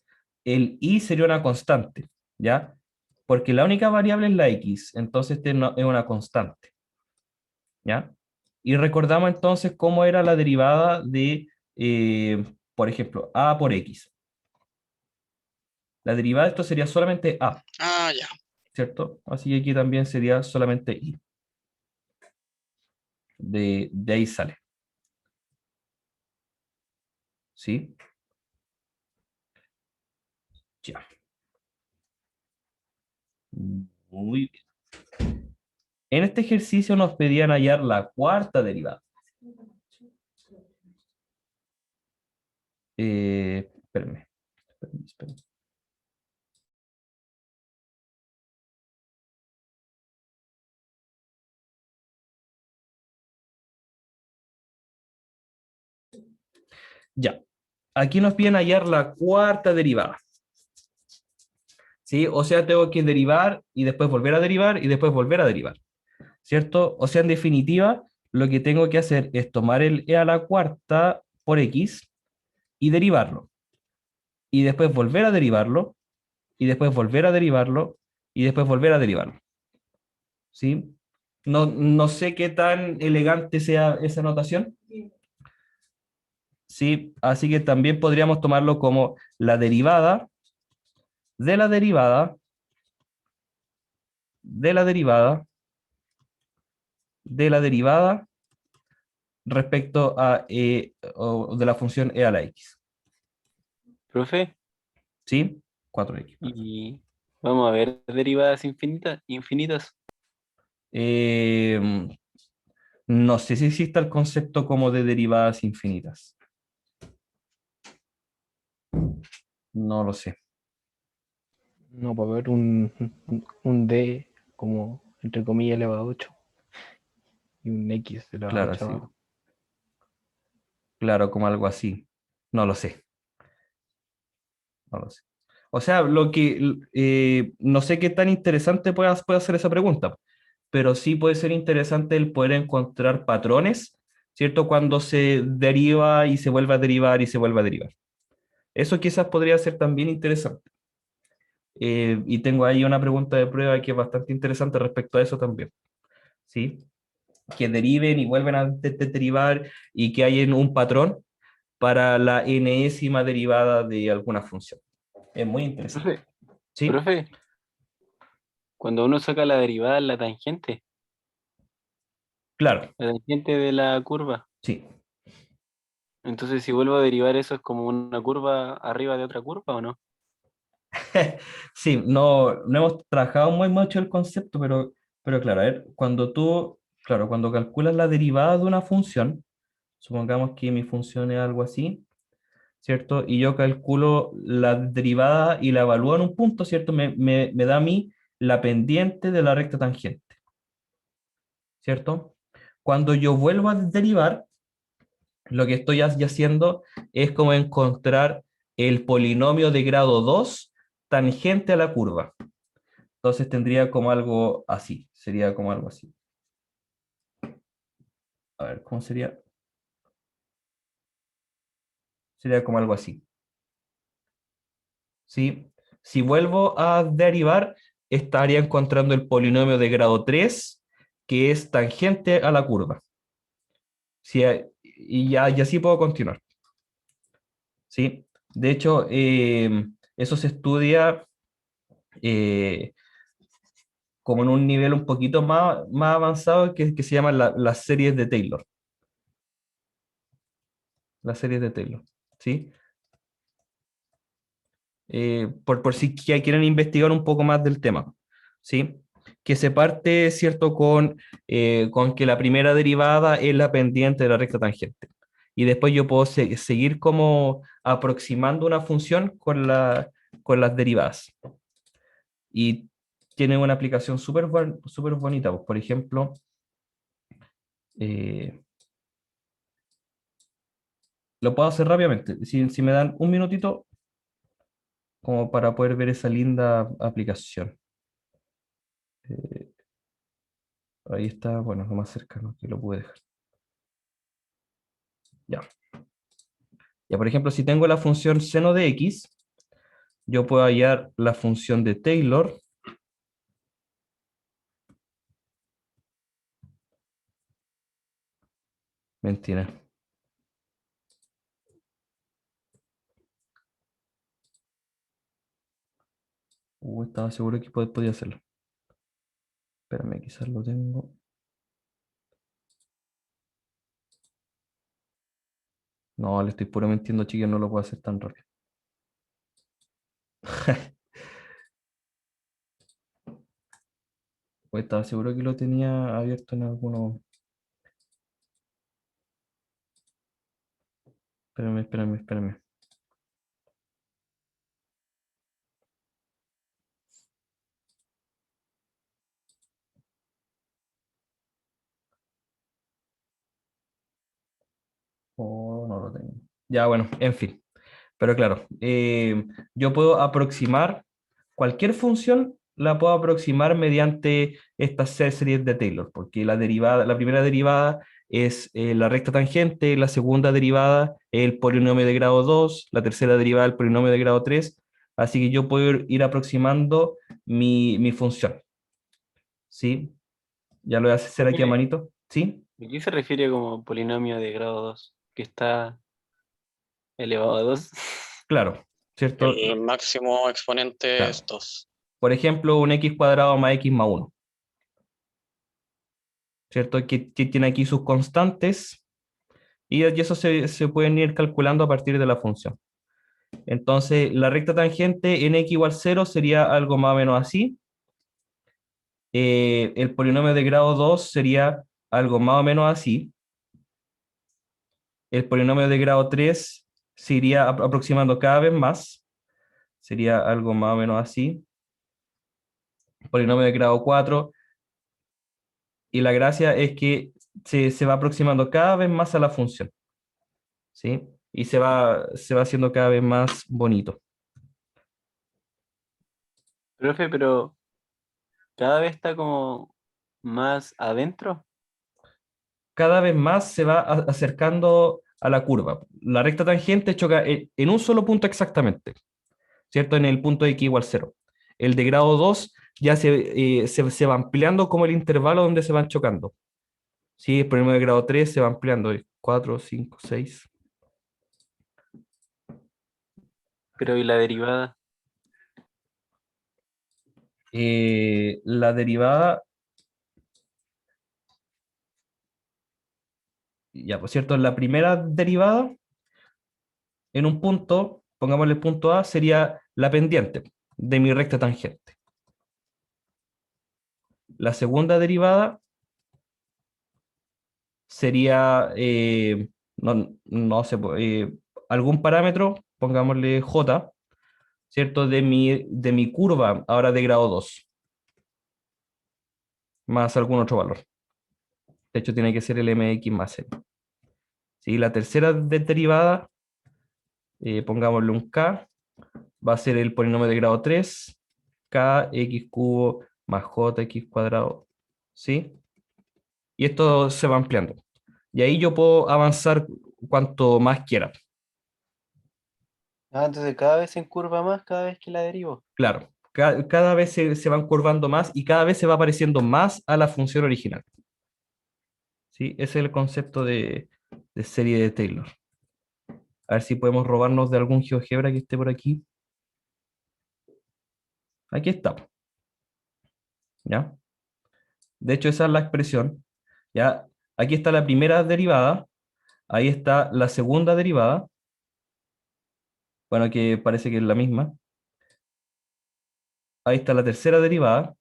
el Y sería una constante, ¿ya? Porque la única variable es la X, entonces este es una constante, ¿ya? Y recordamos entonces cómo era la derivada de, por ejemplo, A por X. La derivada de esto sería solamente A, Ah, ya. ¿cierto? Así que aquí también sería solamente Y. De ahí sale. ¿Sí? Ya. Muy bien. En este ejercicio nos pedían hallar la cuarta derivada. Espérenme. Espérenme. Ya. Aquí nos piden hallar la cuarta derivada. ¿Sí? O sea, tengo que derivar y después volver a derivar y después volver a derivar. ¿Cierto? O sea, en definitiva, lo que tengo que hacer es tomar el e a la cuarta por x y derivarlo. Y después volver a derivarlo, y después volver a derivarlo, y después volver a derivarlo. ¿Sí? No sé qué tan elegante sea esa notación. Sí, así que también podríamos tomarlo como la derivada de la derivada de la derivada de la derivada respecto a o de la función e a la x. profe, ¿Sí? 4x. y vamos a ver derivadas infinitas. Eh, no sé si existe el concepto como de derivadas infinitas. No lo sé. No, para ver un D como entre comillas elevado a 8 y un X elevado a Claro, 8 así. abajo. Claro, como algo así. No lo sé. No lo sé. O sea, lo que no sé qué tan interesante puede hacer esa pregunta, pero sí puede ser interesante el poder encontrar patrones, ¿cierto? Cuando se deriva y se vuelve a derivar y se vuelve a derivar. Eso quizás podría ser también interesante. Y tengo ahí una pregunta de prueba que es bastante interesante respecto a eso también. ¿Sí? Que deriven y vuelven a derivar y que hay un patrón para la enésima derivada de alguna función. Es muy interesante. Profe, ¿Sí? profe, cuando uno saca la derivada en Claro, la tangente de la curva, sí. entonces si vuelvo a derivar eso es como una curva arriba de otra curva ¿o no? Sí, no hemos trabajado muy mucho el concepto, pero claro, a ver, claro, cuando calculas la derivada de una función, supongamos que mi función es algo así, ¿cierto? Y yo calculo la derivada y la evalúo en un punto, ¿cierto? Me da a mí la pendiente de la recta tangente, ¿cierto? Cuando yo vuelvo a derivar, lo que estoy haciendo es como encontrar el polinomio de grado 2 tangente a la curva. Entonces tendría como algo así, sería como algo así. A ver, ¿cómo sería? Sería como algo así. ¿Sí? Si vuelvo a derivar, estaría encontrando el polinomio de grado 3, que es tangente a la curva. ¿Sí? Y así puedo continuar. ¿Sí? De hecho, eso se estudia como en un nivel un poquito más avanzado que se llaman las series de Taylor. Las series de Taylor. ¿Sí? Por si quieren investigar un poco más del tema, ¿sí? Que se parte, ¿cierto?, con que la primera derivada es la pendiente de la recta tangente. Y después yo puedo seguir como aproximando una función con las derivadas. Y tiene una aplicación súper bonita. Pues, por ejemplo, lo puedo hacer rápidamente. Si me dan un minutito, como para poder ver esa linda aplicación. Eh, Ahí está, bueno, lo más cercano que lo pude dejar. Ya. Ya, por ejemplo, si tengo la función seno de x, yo puedo hallar la función de Taylor. Mentira. Estaba seguro que podía hacerlo. Espérame, quizás lo tengo. No, le estoy puro mintiendo, chiquillos, no lo puedo hacer tan rápido. Estaba seguro que lo tenía abierto en alguno. Espérame. Oh, no lo tengo. Ya, bueno, en fin. Pero claro, yo puedo aproximar cualquier función, la puedo aproximar mediante estas series de Taylor, porque la primera derivada es la recta tangente, la segunda derivada es el polinomio de grado 2, la tercera derivada el polinomio de grado 3, así que yo puedo ir aproximando mi función. ¿Sí? Ya lo voy a hacer aquí a Oye, manito. ¿Sí? ¿a qué se refiere como polinomio de grado 2? Que está elevado a 2. Claro, ¿cierto? El máximo exponente Claro. es 2. Por ejemplo, un x cuadrado más x más 1. ¿Cierto? Que tiene aquí sus constantes y eso se pueden ir calculando a partir de la función. Entonces, la recta tangente en x igual 0 sería algo más o menos así. El polinomio de grado 2 sería algo más o menos así. El polinomio de grado 3 se iría aproximando cada vez más. Sería algo más o menos así. Polinomio de grado 4. Y la gracia es que se va aproximando cada vez más a la función. ¿Sí? Y se va haciendo cada vez más bonito. Profe, pero cada vez está como más adentro. Cada vez más se va acercando a la curva. La recta tangente choca en un solo punto exactamente, ¿cierto? En el punto de x igual 0. El de grado 2 ya se va ampliando como el intervalo donde se van chocando. ¿Sí? El problema de grado 3 se va ampliando, 4, 5, 6. Pero ¿y la derivada? La derivada, ya, por cierto, la primera derivada en un punto, pongámosle el punto A, sería la pendiente de mi recta tangente. La segunda derivada sería, no sé, algún parámetro, pongámosle J, ¿cierto? De mi curva, ahora de grado 2, más algún otro valor. De hecho, tiene que ser el mx más n. ¿sí? La tercera derivada, pongámosle un k, va a ser el polinomio de grado 3, kx cubo más jx cuadrado, ¿sí? Y esto se va ampliando. Y ahí yo puedo avanzar cuanto más quiera. Ah, entonces cada vez se encurva más cada vez que la derivo. Claro, cada vez se van curvando más y cada vez se va pareciendo más a la función original. ¿Sí? Ese es el concepto de serie de Taylor. A ver si podemos robarnos de algún GeoGebra que esté por aquí. Aquí está. ¿Ya? De hecho, esa es la expresión. ¿Ya? Aquí está la primera derivada. Ahí está la segunda derivada. Bueno, que parece que es la misma. Ahí está la tercera derivada,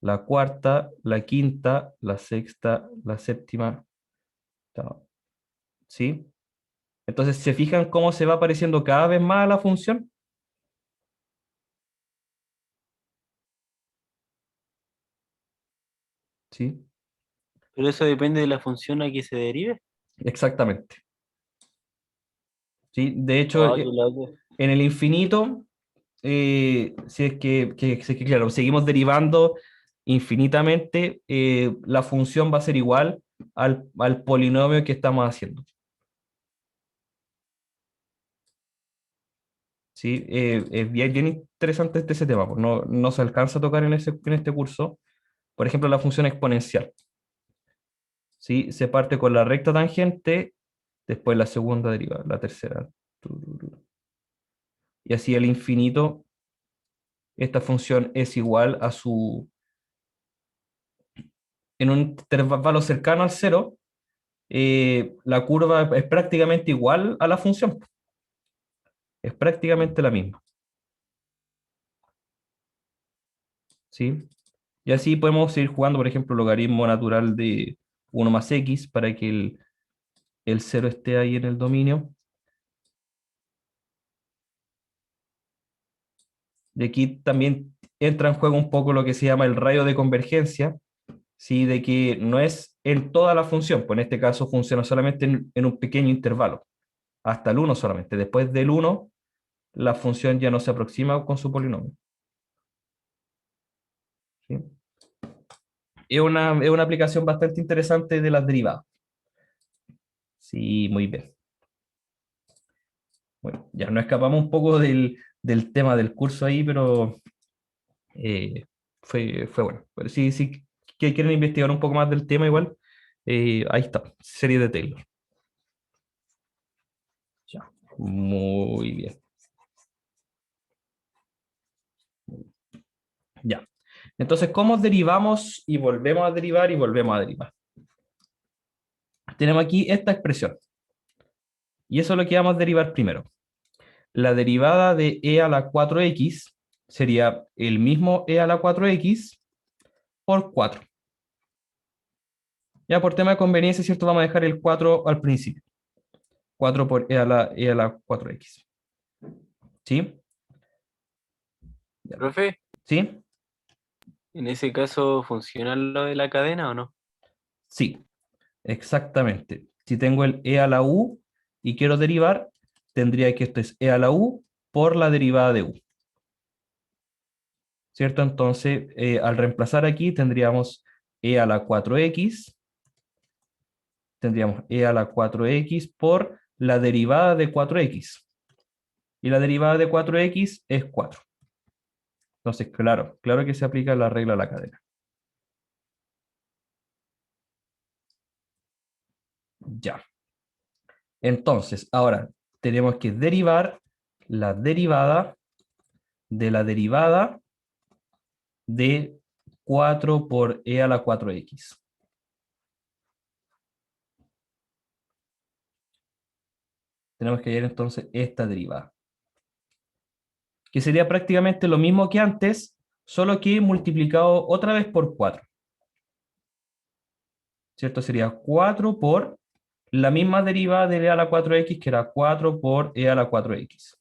la cuarta, la quinta, la sexta, la séptima. ¿Sí? Entonces, ¿se fijan cómo se va apareciendo cada vez más la función? ¿Sí? Pero eso depende de la función a que se derive. Exactamente. ¿Sí? De hecho, Oh, qué loco. en el infinito, si es que, claro, seguimos derivando infinitamente, la función va a ser igual al polinomio que estamos haciendo. ¿Sí? Es bien interesante ese tema, pues no se alcanza a tocar en este curso. Por ejemplo, la función exponencial. ¿Sí? Se parte con la recta tangente, después la segunda derivada, la tercera. Y así al infinito, esta función es igual a su, en un intervalo cercano al cero, la curva es prácticamente igual a la función. Es prácticamente la misma. ¿Sí? Y así podemos seguir jugando, por ejemplo, logaritmo natural de 1 más x para que el 0 esté ahí en el dominio. Y aquí también entra en juego un poco lo que se llama el radio de convergencia, ¿sí? De que no es en toda la función, pues en este caso funciona solamente en un pequeño intervalo, hasta el 1 solamente. Después del 1, la función ya no se aproxima con su polinomio. ¿Sí? Es una aplicación bastante interesante de las derivadas. Sí, muy bien. Bueno, ya nos escapamos un poco del tema del curso ahí, pero fue bueno. Pero sí que quieren investigar un poco más del tema igual, ahí está, serie de Taylor. Ya, muy bien. Ya. Entonces, ¿cómo derivamos y volvemos a derivar y volvemos a derivar? Tenemos aquí esta expresión. Y eso es lo que vamos a derivar primero. La derivada de e a la 4x sería el mismo e a la 4x por 4. Ya por tema de conveniencia, ¿cierto? Vamos a dejar el 4 al principio. 4 por e a la 4x. ¿Sí? Ya. Profe, ¿Sí? en ese caso, ¿funciona lo de la cadena o no? Sí, exactamente. Si tengo el e a la u y quiero derivar, tendría que esto es e a la u por la derivada de u. ¿Cierto? Entonces, al reemplazar aquí, tendríamos e a la 4x, tendríamos e a la 4x por la derivada de 4x. Y la derivada de 4x es 4. Entonces, claro que se aplica la regla de la cadena. Ya. Entonces, ahora tenemos que derivar la derivada de la derivada de 4 por e a la 4x. Tenemos que hallar entonces esta derivada, que sería prácticamente lo mismo que antes, solo que multiplicado otra vez por 4. ¿Cierto? Sería 4 por la misma derivada de e a la 4x, que era 4 por e a la 4x.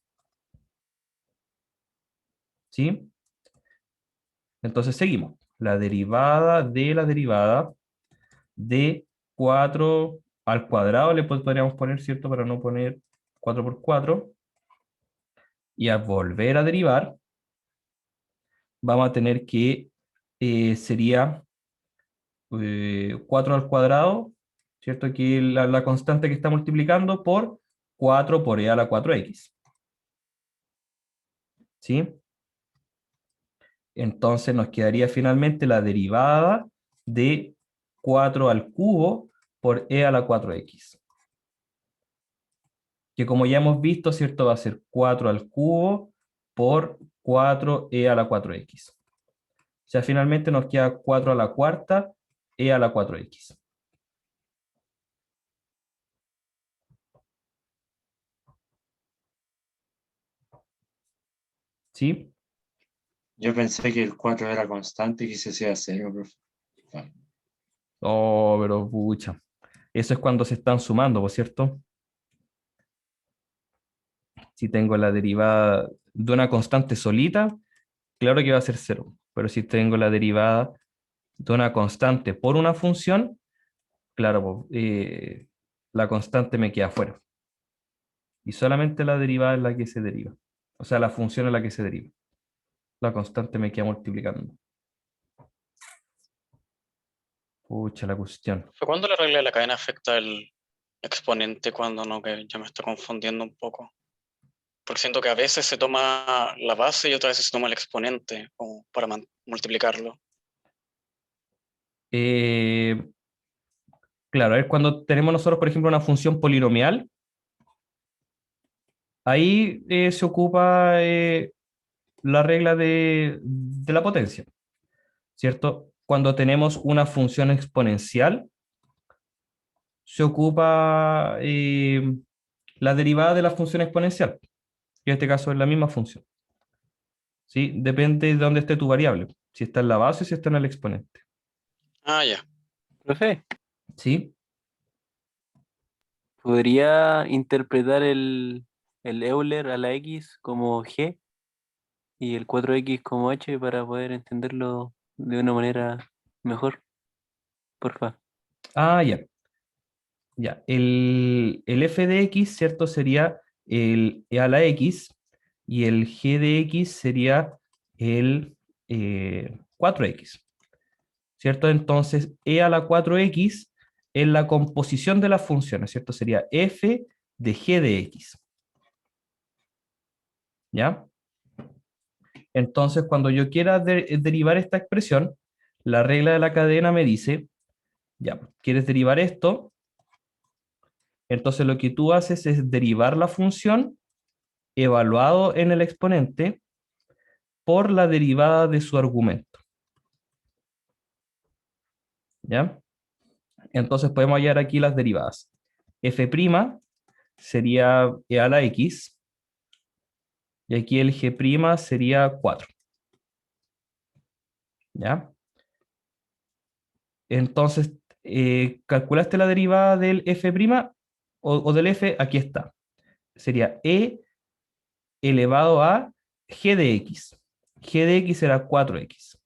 ¿Sí? Entonces seguimos. La derivada de 4 al cuadrado le podríamos poner, ¿cierto? Para no poner 4 por 4. Y al volver a derivar, vamos a tener que sería 4 al cuadrado, ¿cierto? Aquí la constante que está multiplicando por 4 por e a la 4x. ¿Sí? Entonces nos quedaría finalmente la derivada de 4 al cubo por e a la 4x. Que como ya hemos visto, ¿cierto? Va a ser 4 al cubo por 4e a la 4x. O sea, finalmente nos queda 4 a la cuarta e a la 4x. ¿Sí? Yo pensé que el 4 era constante y que se hacía 0, profe. Oh, pero pucha. Eso es cuando se están sumando, ¿por cierto? Si tengo la derivada de una constante solita, claro que va a ser 0. Pero si tengo la derivada de una constante por una función, claro, la constante me queda fuera. Y solamente la derivada es la que se deriva. O sea, la función es la que se deriva. La constante me queda multiplicando. Pucha, la cuestión. ¿Fue cuando la regla de la cadena afecta el exponente cuando no? Que ya me está confundiendo un poco. Porque siento que a veces se toma la base y otras veces se toma el exponente como para multiplicarlo. Eh, claro, a ver, cuando tenemos nosotros, por ejemplo, una función polinomial, ahí se ocupa la regla de la potencia, ¿cierto? Cuando tenemos una función exponencial, se ocupa la derivada de la función exponencial, que en este caso es la misma función, ¿sí? Depende de dónde esté tu variable, si está en la base o si está en el exponente, Ah, ya. profe, ¿sí? ¿podría interpretar el Euler a la X como G y el 4X como H para poder entenderlo de una manera mejor? Porfa. Ah, ya. Ya, el f de x, ¿cierto? Sería el e a la x y el g de x sería el 4x, ¿cierto? Entonces, e a la 4x es la composición de las funciones, ¿cierto? Sería f de g de x, ¿ya? Entonces, cuando yo quiera derivar esta expresión, la regla de la cadena me dice, ya, ¿quieres derivar esto? Entonces lo que tú haces es derivar la función evaluado en el exponente por la derivada de su argumento. ¿Ya? Entonces podemos hallar aquí las derivadas. F' sería e a la x, y aquí el g' sería 4. ¿Ya? Entonces, ¿calculaste la derivada del f' o del f? Aquí está. Sería e elevado a g de x. G de x será 4x.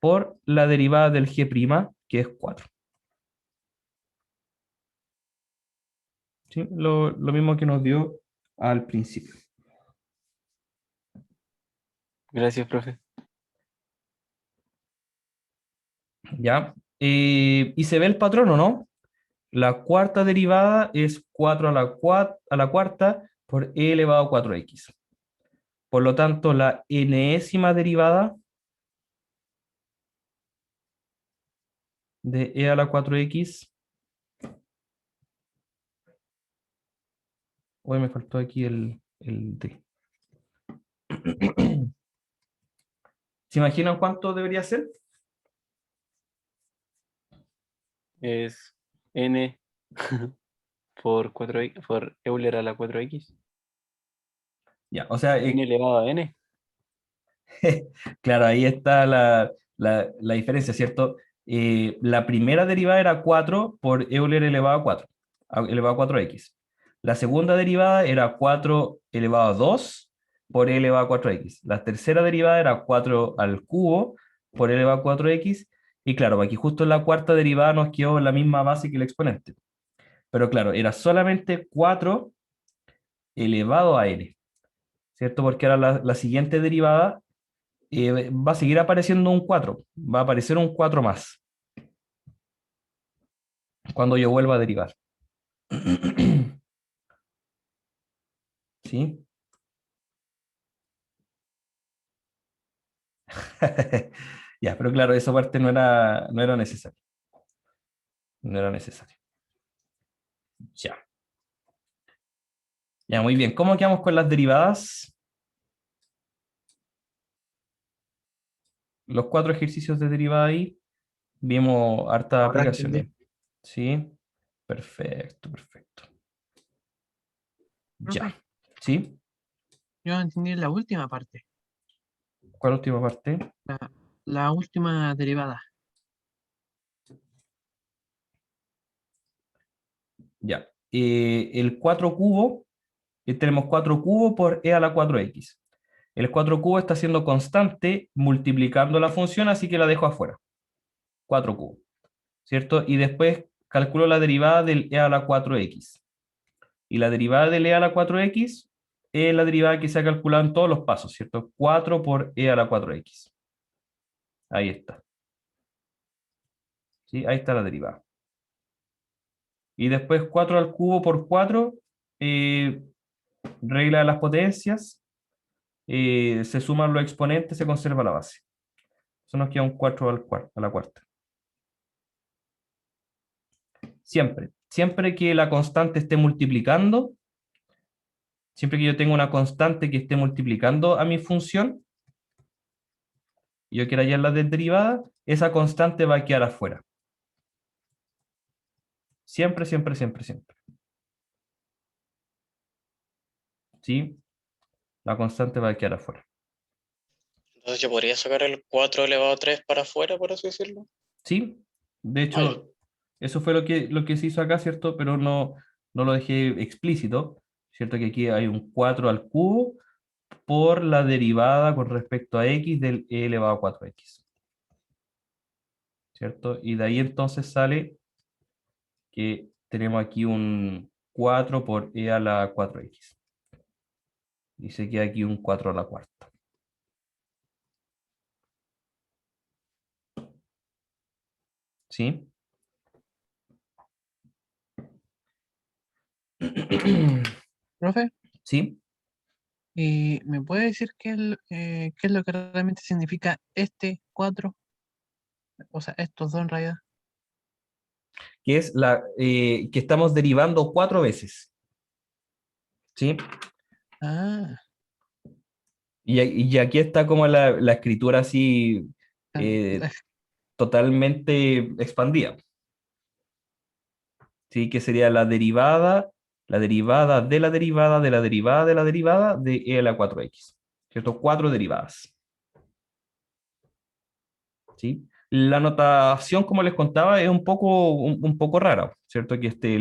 Por la derivada del g', que es 4. ¿Sí? Lo mismo que nos dio al principio. Gracias, profe. ¿Ya? Y se ve el patrón, ¿o no? La cuarta derivada es 4 a la cuarta por e elevado a 4x. Por lo tanto, la enésima derivada de e a la 4x. Hoy me faltó aquí el d. ¿Se imaginan cuánto debería ser? Es N por 4X, por Euler a la 4X. Ya, o sea, N elevado a N. claro, ahí está la diferencia, ¿cierto? La primera derivada era 4 por Euler elevado a 4, elevado a 4x. La segunda derivada era 4 elevado a 2 por e elevado a 4x. La tercera derivada era 4 al cubo por e elevado a 4x. Y claro, aquí justo en la cuarta derivada nos quedó la misma base que el exponente. Pero claro, era solamente 4 elevado a n, ¿cierto? Porque ahora la siguiente derivada va a seguir apareciendo un 4, va a aparecer un 4 más cuando yo vuelva a derivar. ¿Sí? Ya, pero claro, esa parte no era necesaria. No era necesario. Ya. Ya, muy bien. ¿Cómo quedamos con las derivadas? Los 4 ejercicios de derivada ahí. Vimos harta Ahora aplicación. entendí. ¿Sí? Perfecto, perfecto. Profe, Ya. ¿Sí? yo entendí la última parte, ¿Cuál última parte? la última derivada. Ya. El 4 cubo, tenemos 4 cubo por e a la 4x. El 4 cubo está siendo constante multiplicando la función, así que la dejo afuera. 4 cubo, ¿cierto? Y después calculo la derivada del e a la 4x. Y la derivada del e a la 4x es la derivada que se ha calculado en todos los pasos, ¿cierto? 4 por e a la 4x. Ahí está. ¿Sí? Ahí está la derivada. Y después 4 al cubo por 4, regla de las potencias, se suman los exponentes, se conserva la base. Eso nos queda un 4 a la cuarta. Siempre que la constante esté multiplicando, siempre que yo tenga una constante que esté multiplicando a mi función, y yo quiera hallar la derivada, esa constante va a quedar afuera. Siempre, siempre, siempre, siempre. ¿Sí? La constante va a quedar afuera. Entonces yo podría sacar el 4 elevado a 3 para afuera, por así decirlo. ¿Sí? De Ah, ya. hecho, eso fue lo que se hizo acá, ¿cierto? Pero no lo dejé explícito, ¿cierto? Que aquí hay un 4 al cubo por la derivada con respecto a x del e elevado a 4x, ¿cierto? Y de ahí entonces sale que tenemos aquí un 4 por e a la 4x. Y se queda aquí un 4 a la cuarta. ¿Sí? Profe, ¿Sí? ¿y me puede decir qué es lo que realmente significa este 4? O sea, estos dos en realidad. Que es que estamos derivando 4 veces. ¿Sí? Ah, Y aquí está como la escritura así eh, la- totalmente expandida. ¿Sí? Que sería la derivada de la derivada de la derivada de la derivada de e a la 4x. ¿Cierto? 4 derivadas. ¿Sí? La notación, como les contaba, es un poco rara, ¿cierto? Aquí esté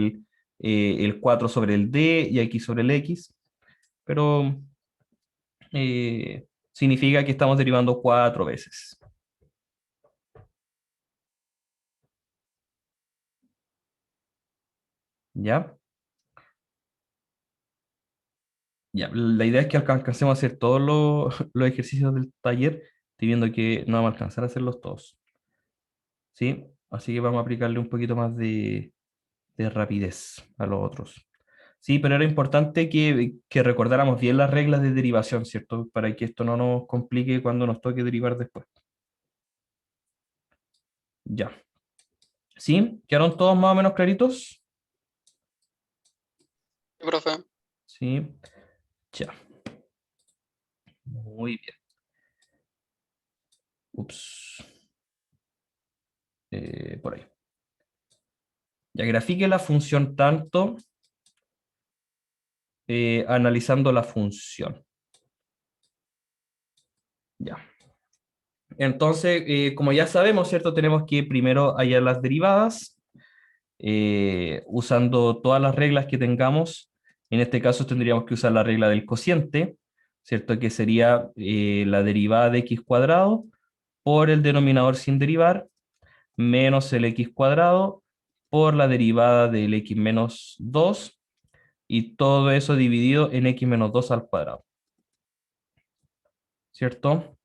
el 4 sobre el d y aquí sobre el x, pero significa que estamos derivando 4 veces. ¿Ya? Ya, la idea es que alcancemos a hacer todos los ejercicios del taller. Estoy viendo que no vamos a alcanzar a hacerlos todos. ¿Sí? Así que vamos a aplicarle un poquito más de rapidez a los otros. Sí, pero era importante que recordáramos bien las reglas de derivación, ¿cierto? Para que esto no nos complique cuando nos toque derivar después. Ya. ¿Sí? ¿Quedaron todos más o menos claritos? Sí, profe. Sí. Ya. Muy bien. Ups. Por ahí. Ya grafique la función tanto analizando la función. Ya. Entonces, como ya sabemos, ¿cierto? Tenemos que primero hallar las derivadas, usando todas las reglas que tengamos. En este caso tendríamos que usar la regla del cociente, ¿cierto? Que sería la derivada de x cuadrado por el denominador sin derivar, menos el x cuadrado por la derivada del x menos 2 y todo eso dividido en x menos 2 al cuadrado. ¿Cierto?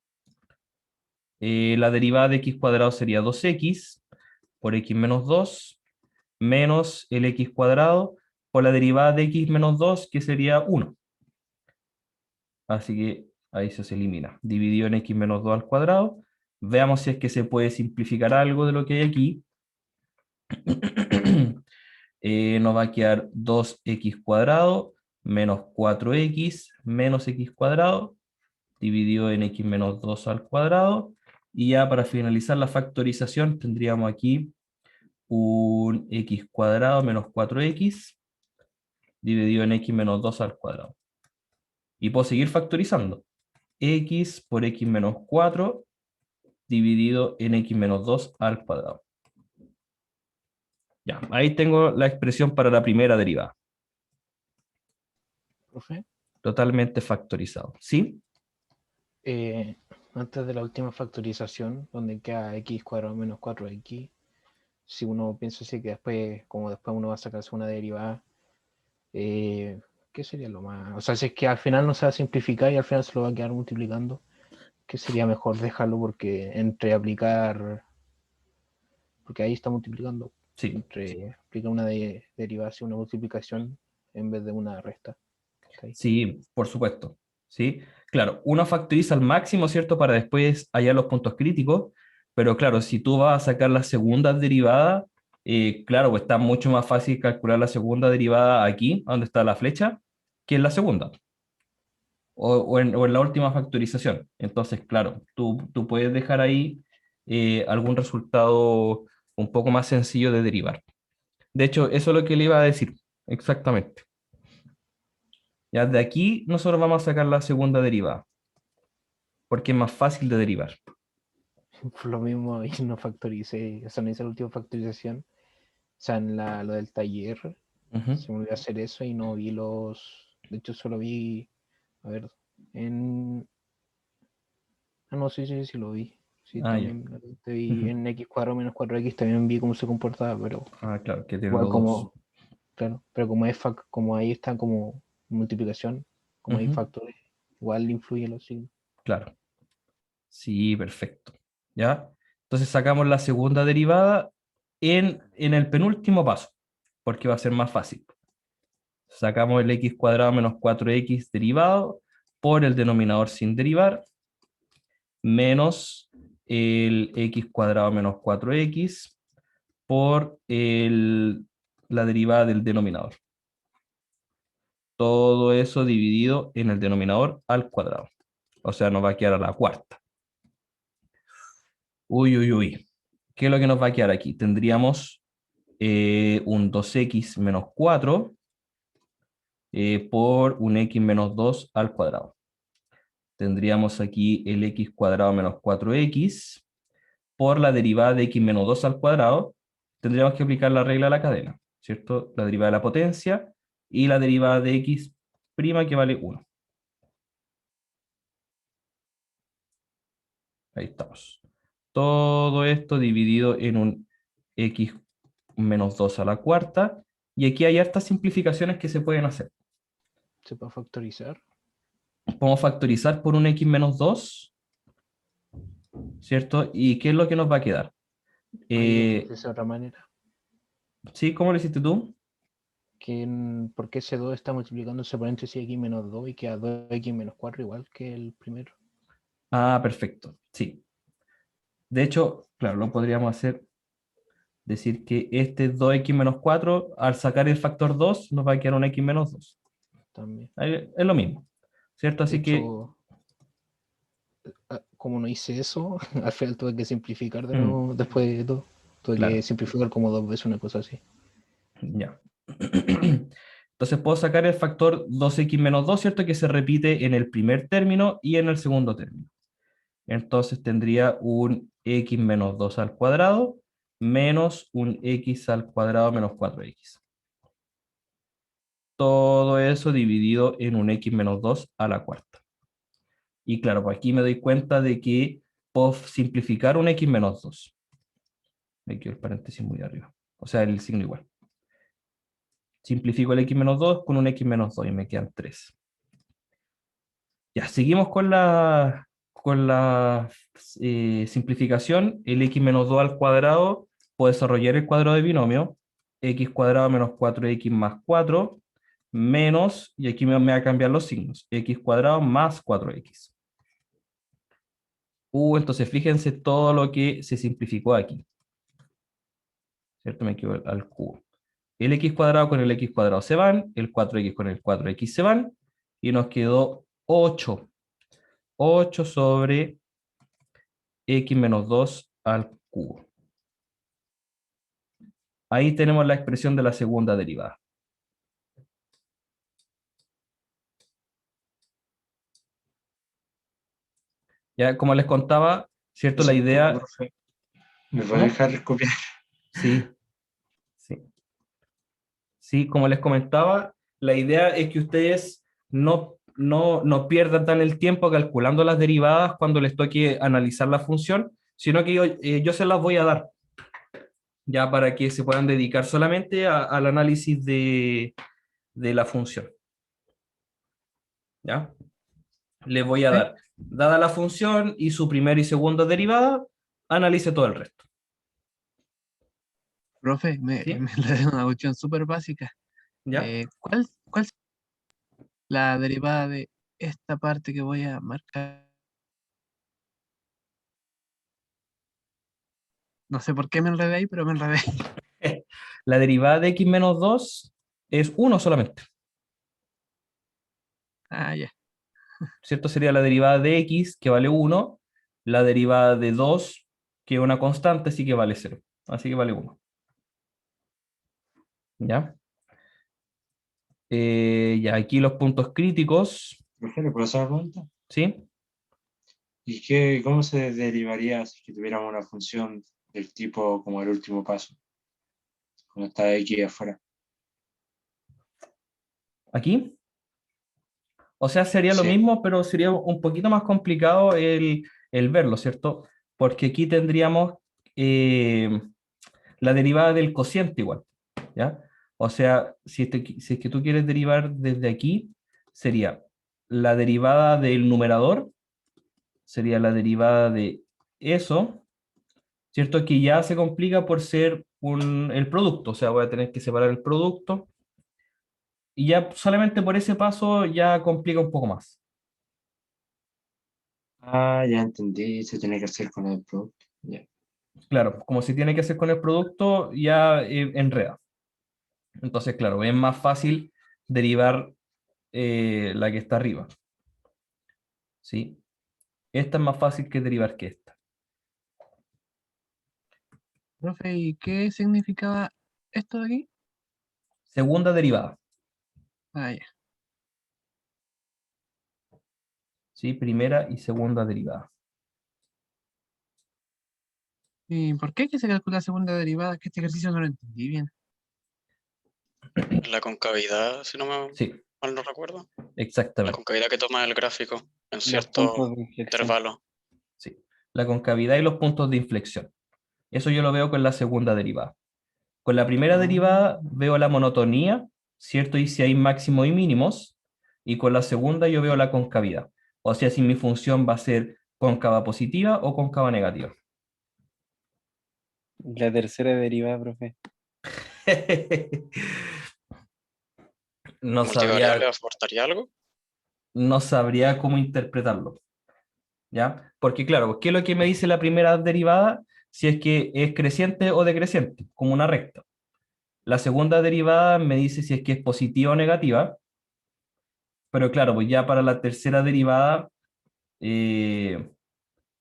La derivada de x cuadrado sería 2x por x menos 2 menos el x cuadrado por la derivada de x menos 2, que sería 1. Así que ahí se elimina. Dividido en x menos 2 al cuadrado. Veamos si es que se puede simplificar algo de lo que hay aquí. Nos va a quedar 2x cuadrado menos 4x menos x cuadrado dividido en x menos 2 al cuadrado. Y ya para finalizar la factorización tendríamos aquí un x cuadrado menos 4x dividido en x menos 2 al cuadrado. Y puedo seguir factorizando. X por x menos 4 dividido en x menos 2 al cuadrado. Ya, ahí tengo la expresión para la primera derivada. Profe, Totalmente factorizado. ¿Sí? antes de la última factorización, donde queda x cuadrado menos 4x, si uno piensa así que después, como después uno va a sacarse una derivada, ¿qué sería lo más? O sea, si es que al final no se va a simplificar y al final se lo va a quedar multiplicando, ¿qué sería mejor dejarlo? Porque entre aplicar, porque ahí está multiplicando, Sí. entre aplicar una derivación, una multiplicación en vez de una resta. ¿Cachai? Sí, por supuesto. ¿Sí? Claro, uno factoriza al máximo, ¿cierto? Para después hallar los puntos críticos, pero claro, si tú vas a sacar la segunda derivada, claro, pues está mucho más fácil calcular la segunda derivada aquí, donde está la flecha, que en la segunda, o en la última factorización. Entonces, claro, tú puedes dejar ahí algún resultado un poco más sencillo de derivar. De hecho, eso es lo que le iba a decir, exactamente. Ya de aquí nosotros vamos a sacar la segunda derivada, porque es más fácil de derivar. Por lo mismo, y no factoricé, o sea, no hice la última factorización. O sea, en lo del taller, Ujú. se me olvidó hacer eso y no vi los. De hecho, solo vi. A ver, en. Ah, no, sí lo vi. Sí, Ah, ya. también vi Ujú. en x cuadrado menos 4x, también vi cómo se comportaba, pero Ah, claro, que tiene igual los dos. como. Claro, pero como como ahí está como multiplicación, como hay Ujú. factores, igual influyen los signos. Claro. Sí, perfecto. ¿Ya? Entonces sacamos la segunda derivada en el penúltimo paso, porque va a ser más fácil. Sacamos el x cuadrado menos 4x derivado por el denominador sin derivar, menos el x cuadrado menos 4x por la derivada del denominador. Todo eso dividido en el denominador al cuadrado. O sea, nos va a quedar a la cuarta. Uy, uy, uy. ¿Qué es lo que nos va a quedar aquí? Tendríamos un 2x menos 4 por un x menos 2 al cuadrado. Tendríamos aquí el x cuadrado menos 4x por la derivada de x menos 2 al cuadrado. Tendríamos que aplicar la regla de la cadena, ¿cierto? La derivada de la potencia y la derivada de x' que vale 1. Ahí estamos. Todo esto dividido en un x menos 2 a la cuarta. Y aquí hay hartas simplificaciones que se pueden hacer. Se puede factorizar. Podemos factorizar por un x menos 2, ¿cierto? ¿Y qué es lo que nos va a quedar? Ahí yo lo hice de otra manera. ¿Sí? ¿Cómo lo hiciste tú? Porque ese 2 está multiplicándose por entre sí x menos 2 y queda 2x menos 4 igual que el primero. Ah, perfecto. Sí. De hecho, claro, lo podríamos hacer, decir que este 2x menos 4, al sacar el factor 2, nos va a quedar un x menos 2. También. Es lo mismo, ¿cierto? De Así que, hecho, como no hice eso, al final tuve que simplificar de nuevo después de todo. Tuve que claro, simplificar como 2 veces una cosa así. ya. Entonces puedo sacar el factor 2x menos 2, ¿cierto? Que se repite en el primer término y en el segundo término. Entonces tendría un x menos 2 al cuadrado menos un x al cuadrado menos 4x. Todo eso dividido en un x menos 2 a la cuarta. Y claro, pues aquí me doy cuenta de que puedo simplificar un x menos 2. Me quedo el paréntesis muy arriba. O sea, el signo igual. Simplifico el x menos 2 con un x menos 2 y me quedan 3. Ya, seguimos con la simplificación. El x menos 2 al cuadrado puedo desarrollar el cuadrado de binomio. X cuadrado menos 4x más 4 menos, y aquí me va a cambiar los signos, x cuadrado más 4x. Entonces fíjense todo lo que se simplificó aquí. ¿Cierto? Me quedo al cubo. El x cuadrado con el x cuadrado se van, el 4x con el 4x se van, y nos quedó 8. 8 sobre x menos 2 al cubo. Ahí tenemos la expresión de la segunda derivada. Ya, como les contaba, ¿cierto? La idea... Profe, ¿me puede ¿Cómo? dejar copiar? Sí, sí. Sí, como les comentaba, la idea es que ustedes no pierdan tan el tiempo calculando las derivadas cuando les toque analizar la función, sino que yo se las voy a dar, ya para que se puedan dedicar solamente al análisis de la función. ¿Ya? Les voy a dar, dada la función y su primera y segunda derivada, analice todo el resto. Profe, ¿Sí? me le doy una cuestión súper básica. ¿Ya? ¿Cuál es la derivada de esta parte que voy a marcar? No sé por qué me enredé ahí, pero me enredé. La derivada de x menos 2 es 1 solamente. Ah, ya. ¿Cierto? Sería la derivada de x, que vale 1, la derivada de 2, que es una constante, así que vale 0. Así que vale 1. ¿Ya? Ya, aquí los puntos críticos, Profe, ¿le puedo hacer una pregunta? ¿sí? ¿Y cómo se derivaría si que tuviéramos una función del tipo como el último paso, cuando está x afuera? Aquí. O sea, sería lo Sí. mismo, pero sería un poquito más complicado el verlo, ¿cierto? Porque aquí tendríamos eh, la derivada del cociente igual, ¿ya? O sea, si es que tú quieres derivar desde aquí, sería la derivada del numerador, sería la derivada de eso, ¿cierto? Que ya se complica por ser el producto, o sea, voy a tener que separar el producto, y ya solamente por ese paso ya complica un poco más. Ah, ya entendí, se tiene que hacer con el producto. Ya. Claro, como se tiene que hacer con el producto, ya enreda. Entonces, claro, es más fácil derivar la que está arriba, ¿sí? Esta es más fácil que derivar que esta. Profe, ¿y qué significaba esto de aquí? Segunda derivada, Ah, ya. ¿sí? Primera y segunda derivada. ¿Y por qué que se calcula segunda derivada? Que este ejercicio no lo entendí bien. La concavidad, si no me Sí, mal no recuerdo. La exactamente. concavidad que toma el gráfico en Los cierto puntos de inflexión. intervalo. Sí. La concavidad y los puntos de inflexión. Eso yo lo veo con la segunda derivada. Con la primera derivada veo la monotonía, ¿cierto? Y si hay máximos y mínimos. Y con la segunda yo veo la concavidad. O sea, si mi función va a ser cóncava positiva o cóncava negativa. La tercera derivada, profe. No ¿Multivariable sabría, aportaría algo? no sabría cómo interpretarlo, ¿ya? Porque claro, ¿qué es lo que me dice la primera derivada? Si es que es creciente o decreciente, como una recta. La segunda derivada me dice si es que es positiva o negativa, pero claro, pues ya para la tercera derivada eh,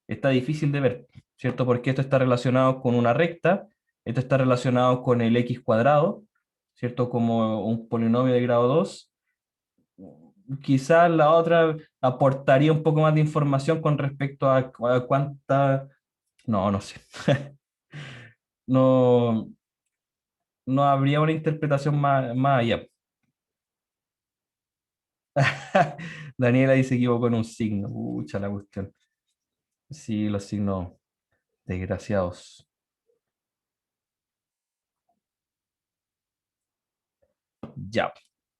está difícil de ver, ¿cierto? Porque esto está relacionado con una recta, esto está relacionado con el x cuadrado, ¿cierto? Como un polinomio de grado 2. Quizás la otra aportaría un poco más de información con respecto a cuánta... No, no sé. No, no habría una interpretación más allá. Daniela dice que se equivocó en un signo. Pucha la cuestión. Sí, los signos desgraciados. Ya.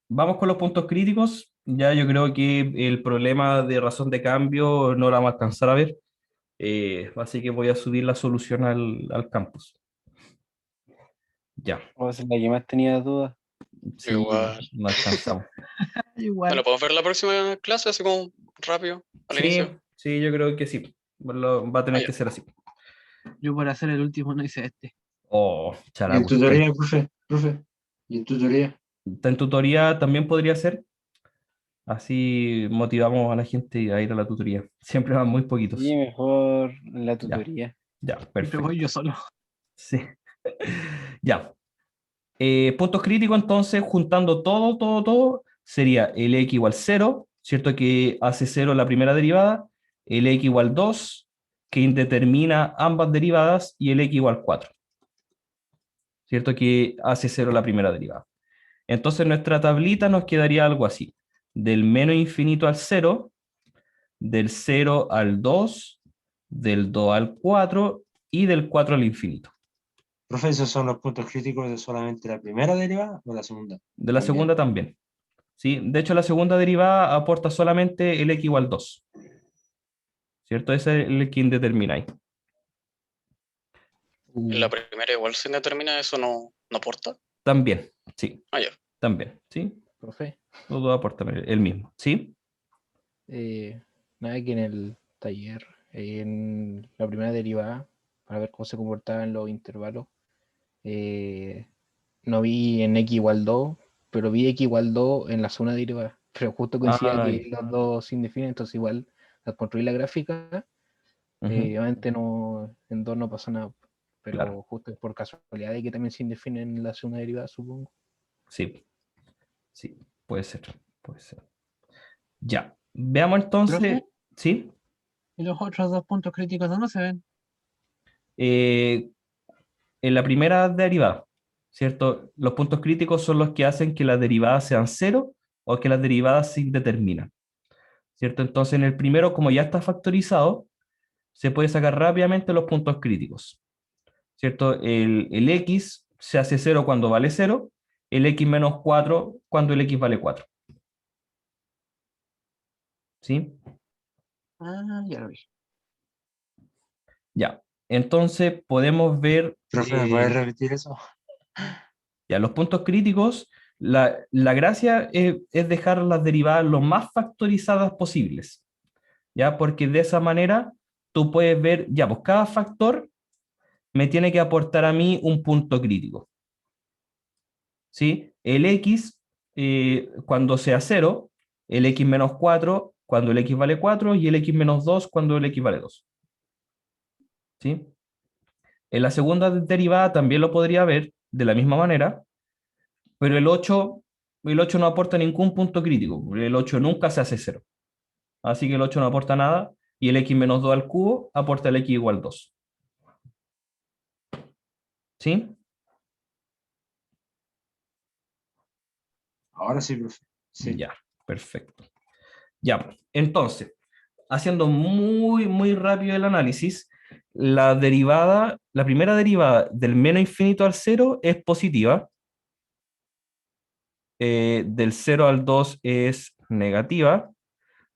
Vamos con los puntos críticos. Ya yo creo que el problema de razón de cambio no lo vamos a alcanzar a ver. Así que voy a subir la solución al campus. Ya. O sea, la que más tenía dudas. Sí, Igual. no alcanzamos. ¿Me Igual. lo podemos ver la próxima clase, así como rápido, al inicio? Sí, sí, yo creo que sí. Va a tener que ser así. Yo por hacer el último no hice este. Oh, ¿Y en characo. tutoría, profe? ¿Y en tutoría? En tutoría también podría ser. Así motivamos a la gente a ir a la tutoría. Siempre van muy poquitos. Sí, mejor la tutoría. Ya, Siempre perfecto. voy yo solo. Sí. Ya. Puntos críticos, entonces, juntando todo, sería el x igual 0, ¿cierto? Que hace 0 la primera derivada, el x igual 2, que indetermina ambas derivadas, y el x igual 4, ¿cierto? Que hace 0 la primera derivada. Entonces, nuestra tablita nos quedaría algo así: del menos infinito al 0, del 0 al 2, del 2 al 4 y del 4 al infinito. Profe, ¿esos son los puntos críticos de solamente la primera derivada o la segunda? De la También. segunda también. ¿Sí? De hecho, la segunda derivada aporta solamente el x igual 2. ¿Cierto? Ese es el que indetermina ahí. En la primera igual se determina, eso no aporta. También, sí, Ah, ya. también, ¿sí? Profe, Los dos aportan el mismo, ¿sí? nada que en el taller, en la primera derivada, para ver cómo se comportaban los intervalos, no vi en x igual 2, pero vi x igual 2 en la segunda derivada. Pero justo coincidía Ah, que los dos se indefinen, entonces igual al construir la gráfica, ujú, obviamente no, en 2 no pasa nada. Pero claro, justo por casualidad de que también se indefinen en la segunda derivada, supongo. sí, sí, puede ser, puede ser. Ya, veamos entonces, Profe, ¿sí? ¿y los otros dos puntos críticos dónde se ven? En la primera derivada, ¿cierto? Los puntos críticos son los que hacen que las derivadas sean cero o que las derivadas se indeterminan, ¿cierto? Entonces, en el primero, como ya está factorizado, se puede sacar rápidamente los puntos críticos, ¿cierto? El x se hace 0 cuando vale 0, el x menos 4 cuando el x vale 4, ¿sí? Ah, ya lo vi. Ya, entonces podemos ver Profe, ¿me puedes repetir eso? ya los puntos críticos. La gracia es dejar las derivadas lo más factorizadas posibles, ¿ya? Porque de esa manera tú puedes ver, ya, pues cada factor me tiene que aportar a mí un punto crítico, ¿sí? El x cuando sea 0, el x menos 4 cuando el x vale 4 y el x menos 2 cuando el x vale 2, ¿sí? En la segunda derivada también lo podría ver de la misma manera, pero el ocho no aporta ningún punto crítico, el 8 nunca se hace 0, así que el 8 no aporta nada y el x menos 2 al cubo aporta el x igual 2, ¿sí? Ahora sí, profe. Sí. Ya, perfecto. Ya, pues, entonces, haciendo muy rápido el análisis, la primera derivada del menos infinito al 0 es positiva, del 0 al 2 es negativa,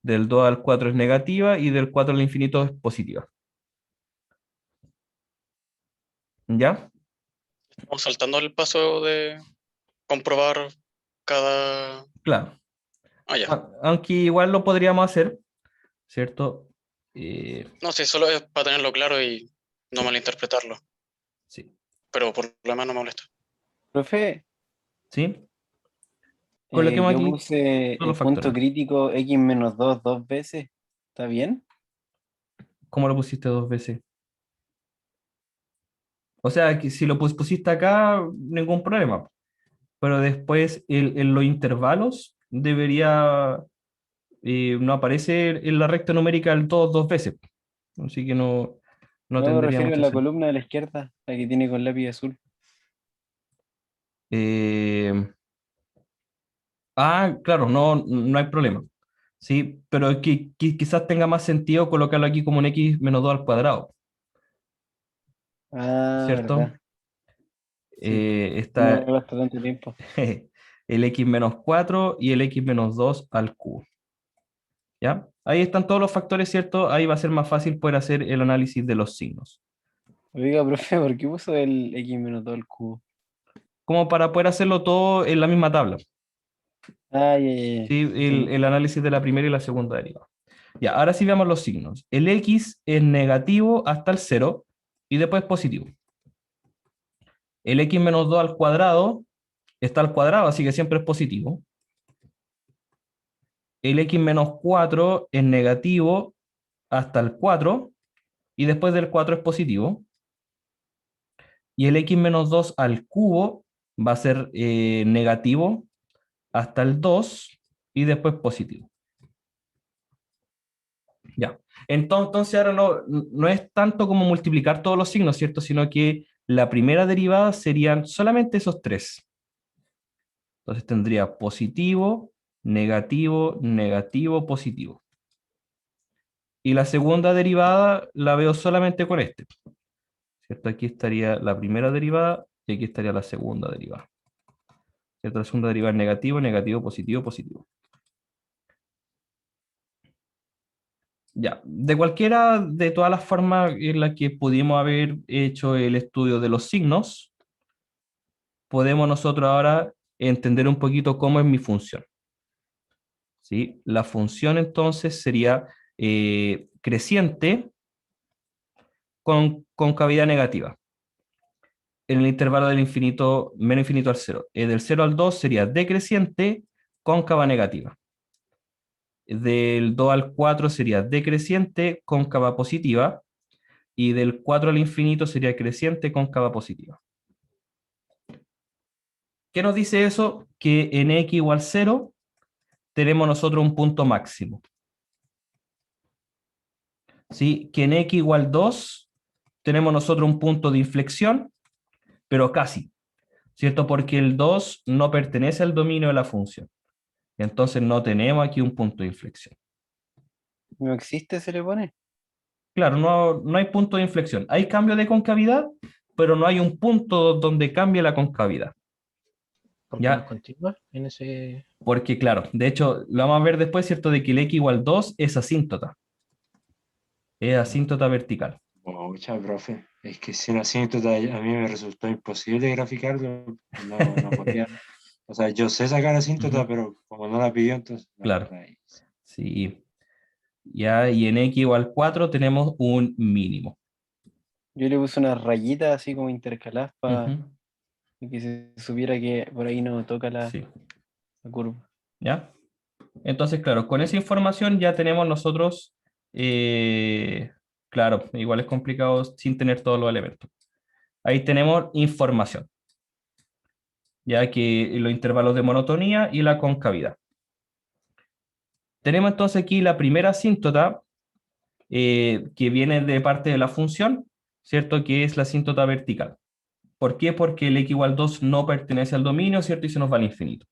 del 2 al 4 es negativa y del 4 al infinito es positiva. ¿Ya? Estamos saltando el paso de comprobar cada... Claro. Ah, ya. Aunque igual lo podríamos hacer, ¿cierto? No, sí, solo es para tenerlo claro y no Sí. malinterpretarlo. Sí. Pero por lo demás no me molesta. Profe, ¿Sí? Coloquemos yo aquí puse todos el los punto factores. crítico x menos 2 dos veces. ¿Está bien? ¿Cómo lo pusiste dos veces? O sea, que si lo pusiste acá, ningún problema. Pero después en los intervalos debería, no aparece en la recta numérica el todo dos veces. Así que no No, me tendría refiero a mucho la sentido. columna de la izquierda, la que tiene con lápiz azul. Eh, claro, no hay problema. Sí, pero quizás tenga más sentido colocarlo aquí como un x menos 2 al cuadrado, Ah, ¿cierto? verdad. Sí. No Está, me gasta tanto tiempo. el x menos 4 y el x menos 2 al cubo. ¿Ya? Ahí están todos los factores, ¿cierto? Ahí va a ser más fácil poder hacer el análisis de los signos. Oiga, profe, ¿por qué puso el x menos 2 al cubo? Como para poder hacerlo todo en la misma tabla. Ah, ya. ¿Sí? El análisis de la primera y la segunda derivada. Ya, ahora sí veamos los signos. El x es negativo hasta el 0 y después positivo. El x menos 2 al cuadrado está al cuadrado, así que siempre es positivo. El x menos 4 es negativo hasta el 4 y después del 4 es positivo. Y el x menos 2 al cubo va a ser negativo hasta el 2 y después positivo. Ya. Entonces ahora no es tanto como multiplicar todos los signos, ¿cierto? Sino que la primera derivada serían solamente esos tres. Entonces tendría positivo, negativo, negativo, positivo. Y la segunda derivada la veo solamente con este. ¿Cierto? Aquí estaría la primera derivada y aquí estaría la segunda derivada. ¿Cierto? La segunda derivada es negativo, negativo, positivo, positivo. Ya, de cualquiera de todas las formas en las que pudimos haber hecho el estudio de los signos, podemos nosotros ahora entender un poquito cómo es mi función. ¿Sí? La función entonces sería creciente con concavidad negativa. En el intervalo del infinito, menos infinito al 0. Del 0 al 2 sería decreciente, cóncava negativa. Del 2 al 4 sería decreciente, cóncava positiva. Y del 4 al infinito sería creciente, cóncava positiva. ¿Qué nos dice eso? Que en x igual 0 tenemos nosotros un punto máximo. ¿Sí? Que en x igual 2 tenemos nosotros un punto de inflexión, pero casi, ¿cierto? Porque el 2 no pertenece al dominio de la función. Entonces no tenemos aquí un punto de inflexión. ¿No existe, se le pone? Claro, no hay punto de inflexión. Hay cambio de concavidad, pero no hay un punto donde cambie la concavidad. Porque no es ¿Ya? continua en ese. Porque, claro, de hecho, lo vamos a ver después, ¿cierto? De que el x igual 2 es asíntota. Es asíntota vertical. Mucha, profe. Es que sin asíntota a mí me resultó imposible graficarlo. No podía. O sea, yo sé sacar asíntota, Ujú. pero como no la pidió, entonces Claro. la hice. Sí. Ya, y en x igual 4 tenemos un mínimo. Yo le puse unas rayitas así como intercaladas para Ujú. que se supiera que por ahí no toca la Sí. curva. ¿Ya? Entonces, claro, con esa información ya tenemos nosotros, claro, igual es complicado sin tener todos los elementos. Ahí tenemos información, ya que los intervalos de monotonía y la concavidad. Tenemos entonces aquí la primera asíntota que viene de parte de la función, ¿cierto? Que es la asíntota vertical. ¿Por qué? Porque el x igual 2 no pertenece al dominio, ¿cierto? Y se nos va al infinito.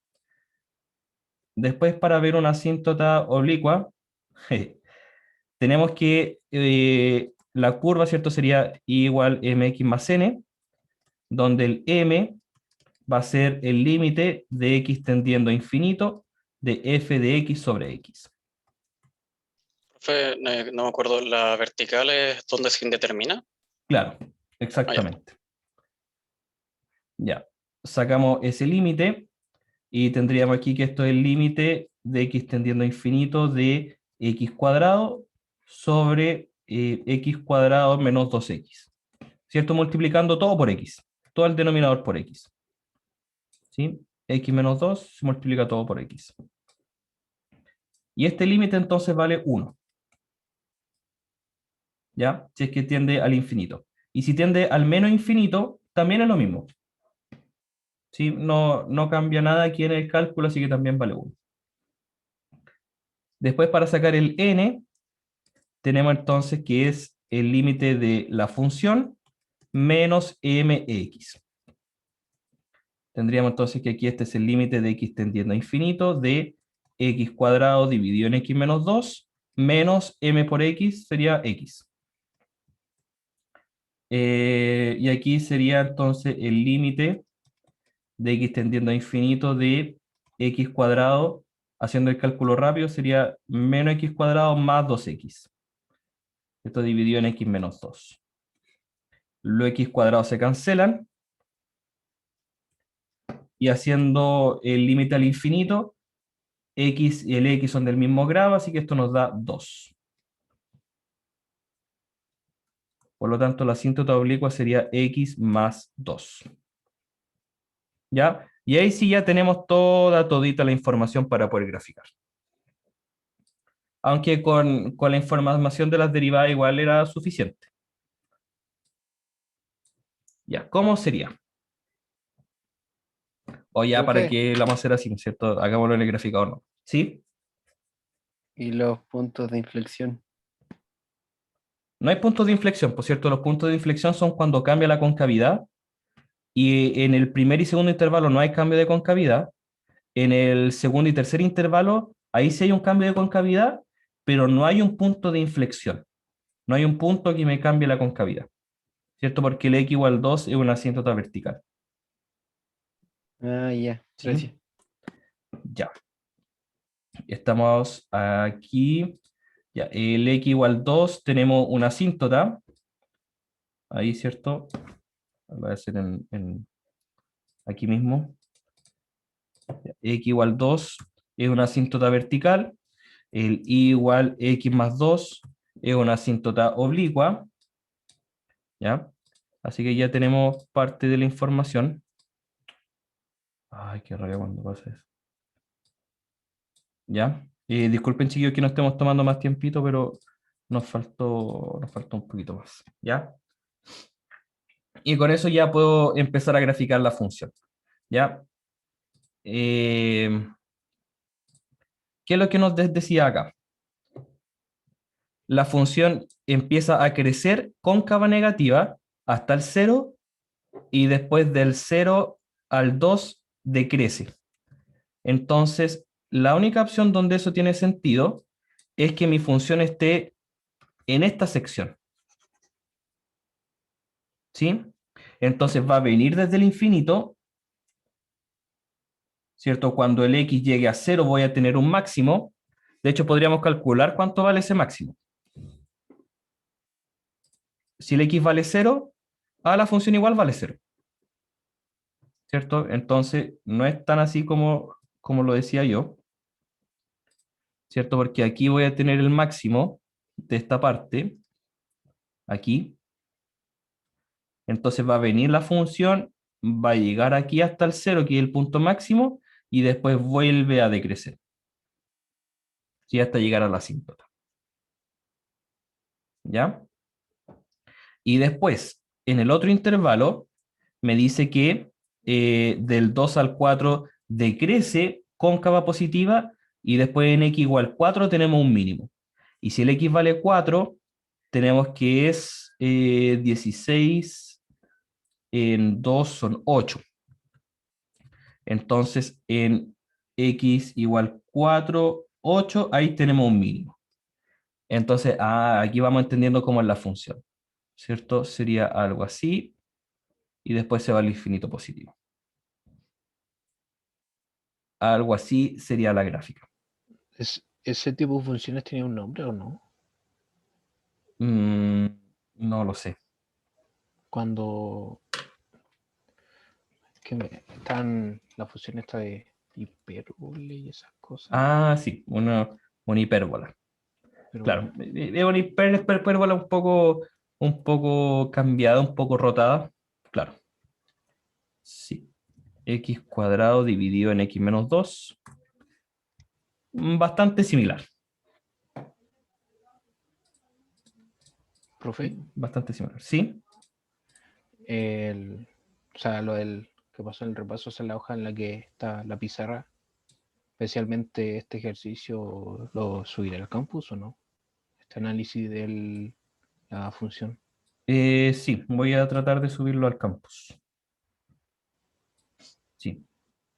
Después, para ver una asíntota oblicua, tenemos que la curva, ¿cierto? Sería I igual mx más n, donde el m va a ser el límite de x tendiendo a infinito de f de x sobre x. Profe, no me acuerdo, ¿la vertical es donde se indetermina? Claro, Ah, ya. exactamente. Ya, sacamos ese límite y tendríamos aquí que esto es el límite de x tendiendo a infinito de x cuadrado sobre x cuadrado menos 2x. ¿Cierto? Multiplicando todo por x. Todo el denominador por x. ¿Sí? X menos 2 se multiplica todo por x. Y este límite entonces vale 1. ¿Ya? Si es que tiende al infinito. Y si tiende al menos infinito, también es lo mismo. ¿Sí? No cambia nada aquí en el cálculo, así que también vale 1. Después, para sacar el n, tenemos entonces que es el límite de la función menos mx. Tendríamos entonces que aquí este es el límite de x tendiendo a infinito de x cuadrado dividido en x menos 2 menos m por x sería x. Y aquí sería entonces el límite de x tendiendo a infinito de x cuadrado, haciendo el cálculo rápido, sería menos x cuadrado más 2x. Esto dividido en x menos 2. Los x cuadrados se cancelan. Y haciendo el límite al infinito, x y el x son del mismo grado, así que esto nos da 2. Por lo tanto, la asíntota oblicua sería x más 2. ¿Ya? Y ahí sí ya tenemos todita la información para poder graficar. Aunque con la información de las derivadas igual era suficiente. Ya, ¿cómo sería? O ya, ¿para Profe, qué la vamos a hacer así, ¿no es cierto? Hagámoslo en el graficador, ¿no? ¿Sí? Y los puntos de inflexión. No hay puntos de inflexión, por cierto, los puntos de inflexión son cuando cambia la concavidad y en el primer y segundo intervalo no hay cambio de concavidad. En el segundo y tercer intervalo, ahí sí hay un cambio de concavidad, pero no hay un punto de inflexión. No hay un punto que me cambie la concavidad, ¿cierto? Porque el x igual 2 es una asíntota vertical. Ah, ya, ¿Sí? gracias. Ya. Estamos aquí. Ya, el x igual 2, tenemos una asíntota. Ahí, ¿cierto? Voy a hacer aquí mismo. X igual 2 es una asíntota vertical. El y igual x más 2 es una asíntota oblicua. ¿Ya? Así que ya tenemos parte de la información. Ay, qué rabia cuando pasa eso. ¿Ya? Disculpen, chiquillos, que no estemos tomando más tiempito, pero nos faltó un poquito más. ¿Ya? Y con eso ya puedo empezar a graficar la función. ¿Ya? ¿Qué es lo que nos decía acá? La función empieza a crecer cóncava negativa hasta el 0 y después del 0 al 2 decrece. Entonces, la única opción donde eso tiene sentido es que mi función esté en esta sección. ¿Sí? Entonces va a venir desde el infinito, ¿cierto? Cuando el x llegue a 0 voy a tener un máximo. De hecho, podríamos calcular cuánto vale ese máximo. Si el x vale 0, la función igual vale 0. ¿Cierto? Entonces, no es tan así como lo decía yo. ¿Cierto? Porque aquí voy a tener el máximo de esta parte, aquí. Entonces va a venir la función, va a llegar aquí hasta el 0, que es el punto máximo, y después vuelve a decrecer. ¿Sí? Hasta llegar a la asíntota. ¿Ya? Y después, en el otro intervalo, me dice que del 2 al 4 decrece cóncava positiva, y después en x igual 4 tenemos un mínimo. Y si el x vale 4, tenemos que es 16 en 2 son 8. Entonces, en x igual 4, 8, ahí tenemos un mínimo. Entonces, aquí vamos entendiendo cómo es la función, ¿cierto? Sería algo así, y después se va al infinito positivo. Algo así sería la gráfica. ¿Ese tipo de funciones tenía un nombre o no? No lo sé. Cuando están la función esta de hipérbole y esas cosas. Sí, una hipérbola. Pero Claro, bueno, es una hipérbola un poco cambiada, un poco rotada. Claro. Sí. X cuadrado dividido en x menos 2. Bastante similar. profe, Bastante similar. ¿Sí? o sea, lo del que pasó en el repaso es en la hoja en la que está la pizarra. Especialmente este ejercicio, ¿lo subiré al campus o no? Este análisis de la función. Sí, voy a tratar de subirlo al campus. Sí.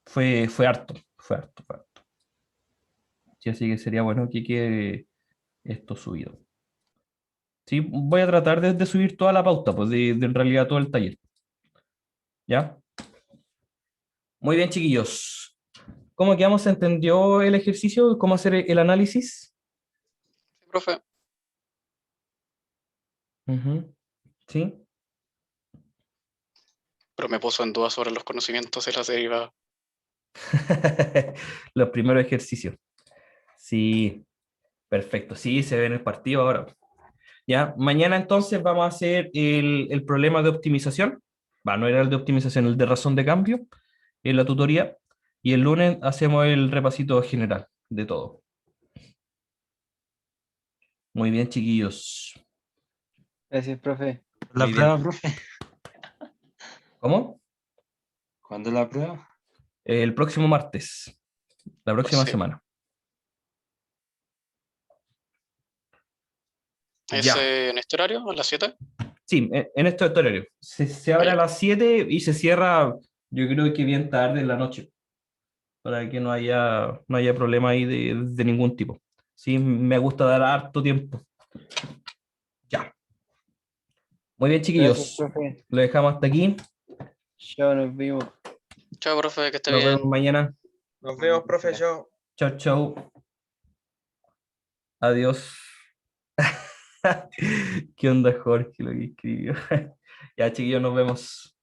Fue harto. Fue harto. Sí, así que sería bueno que quede esto subido. Sí, voy a tratar de subir toda la pauta, pues de en realidad todo el taller. ¿Ya? Muy bien, chiquillos. ¿Cómo quedamos? ¿Se entendió el ejercicio? ¿Cómo hacer el análisis? Sí, profe. Ujú. ¿Sí? Pero me puso en duda sobre los conocimientos de las derivadas. Los primeros ejercicios. Sí, perfecto. Sí, se ve en el partido ahora. Ya, mañana entonces vamos a hacer el problema de optimización. Va, no era el de optimización, el de razón de cambio en la tutoría. Y el lunes hacemos el repasito general de todo. Muy bien, chiquillos. Gracias, profe. ¿La Muy prueba, bien. profe? ¿Cómo? ¿Cuándo la prueba? El próximo martes, la Pues próxima sí. semana. ¿Es Ya. en este horario, a las 7? Sí, en este horario. Se abre a las 7 y se cierra, yo creo que bien tarde en la noche, para que no haya problema ahí de ningún tipo. Sí, me gusta dar harto tiempo. Ya. Muy bien, Gracias, chiquillos. profe. Lo dejamos hasta aquí. Chao, nos vimos. Chao, profe, que esté Nos bien. vemos mañana. Nos vemos, profe. Chao. Chau, chau. Adiós. ¿Qué onda, Jorge? Lo que escribió. Ya, chiquillos, nos vemos.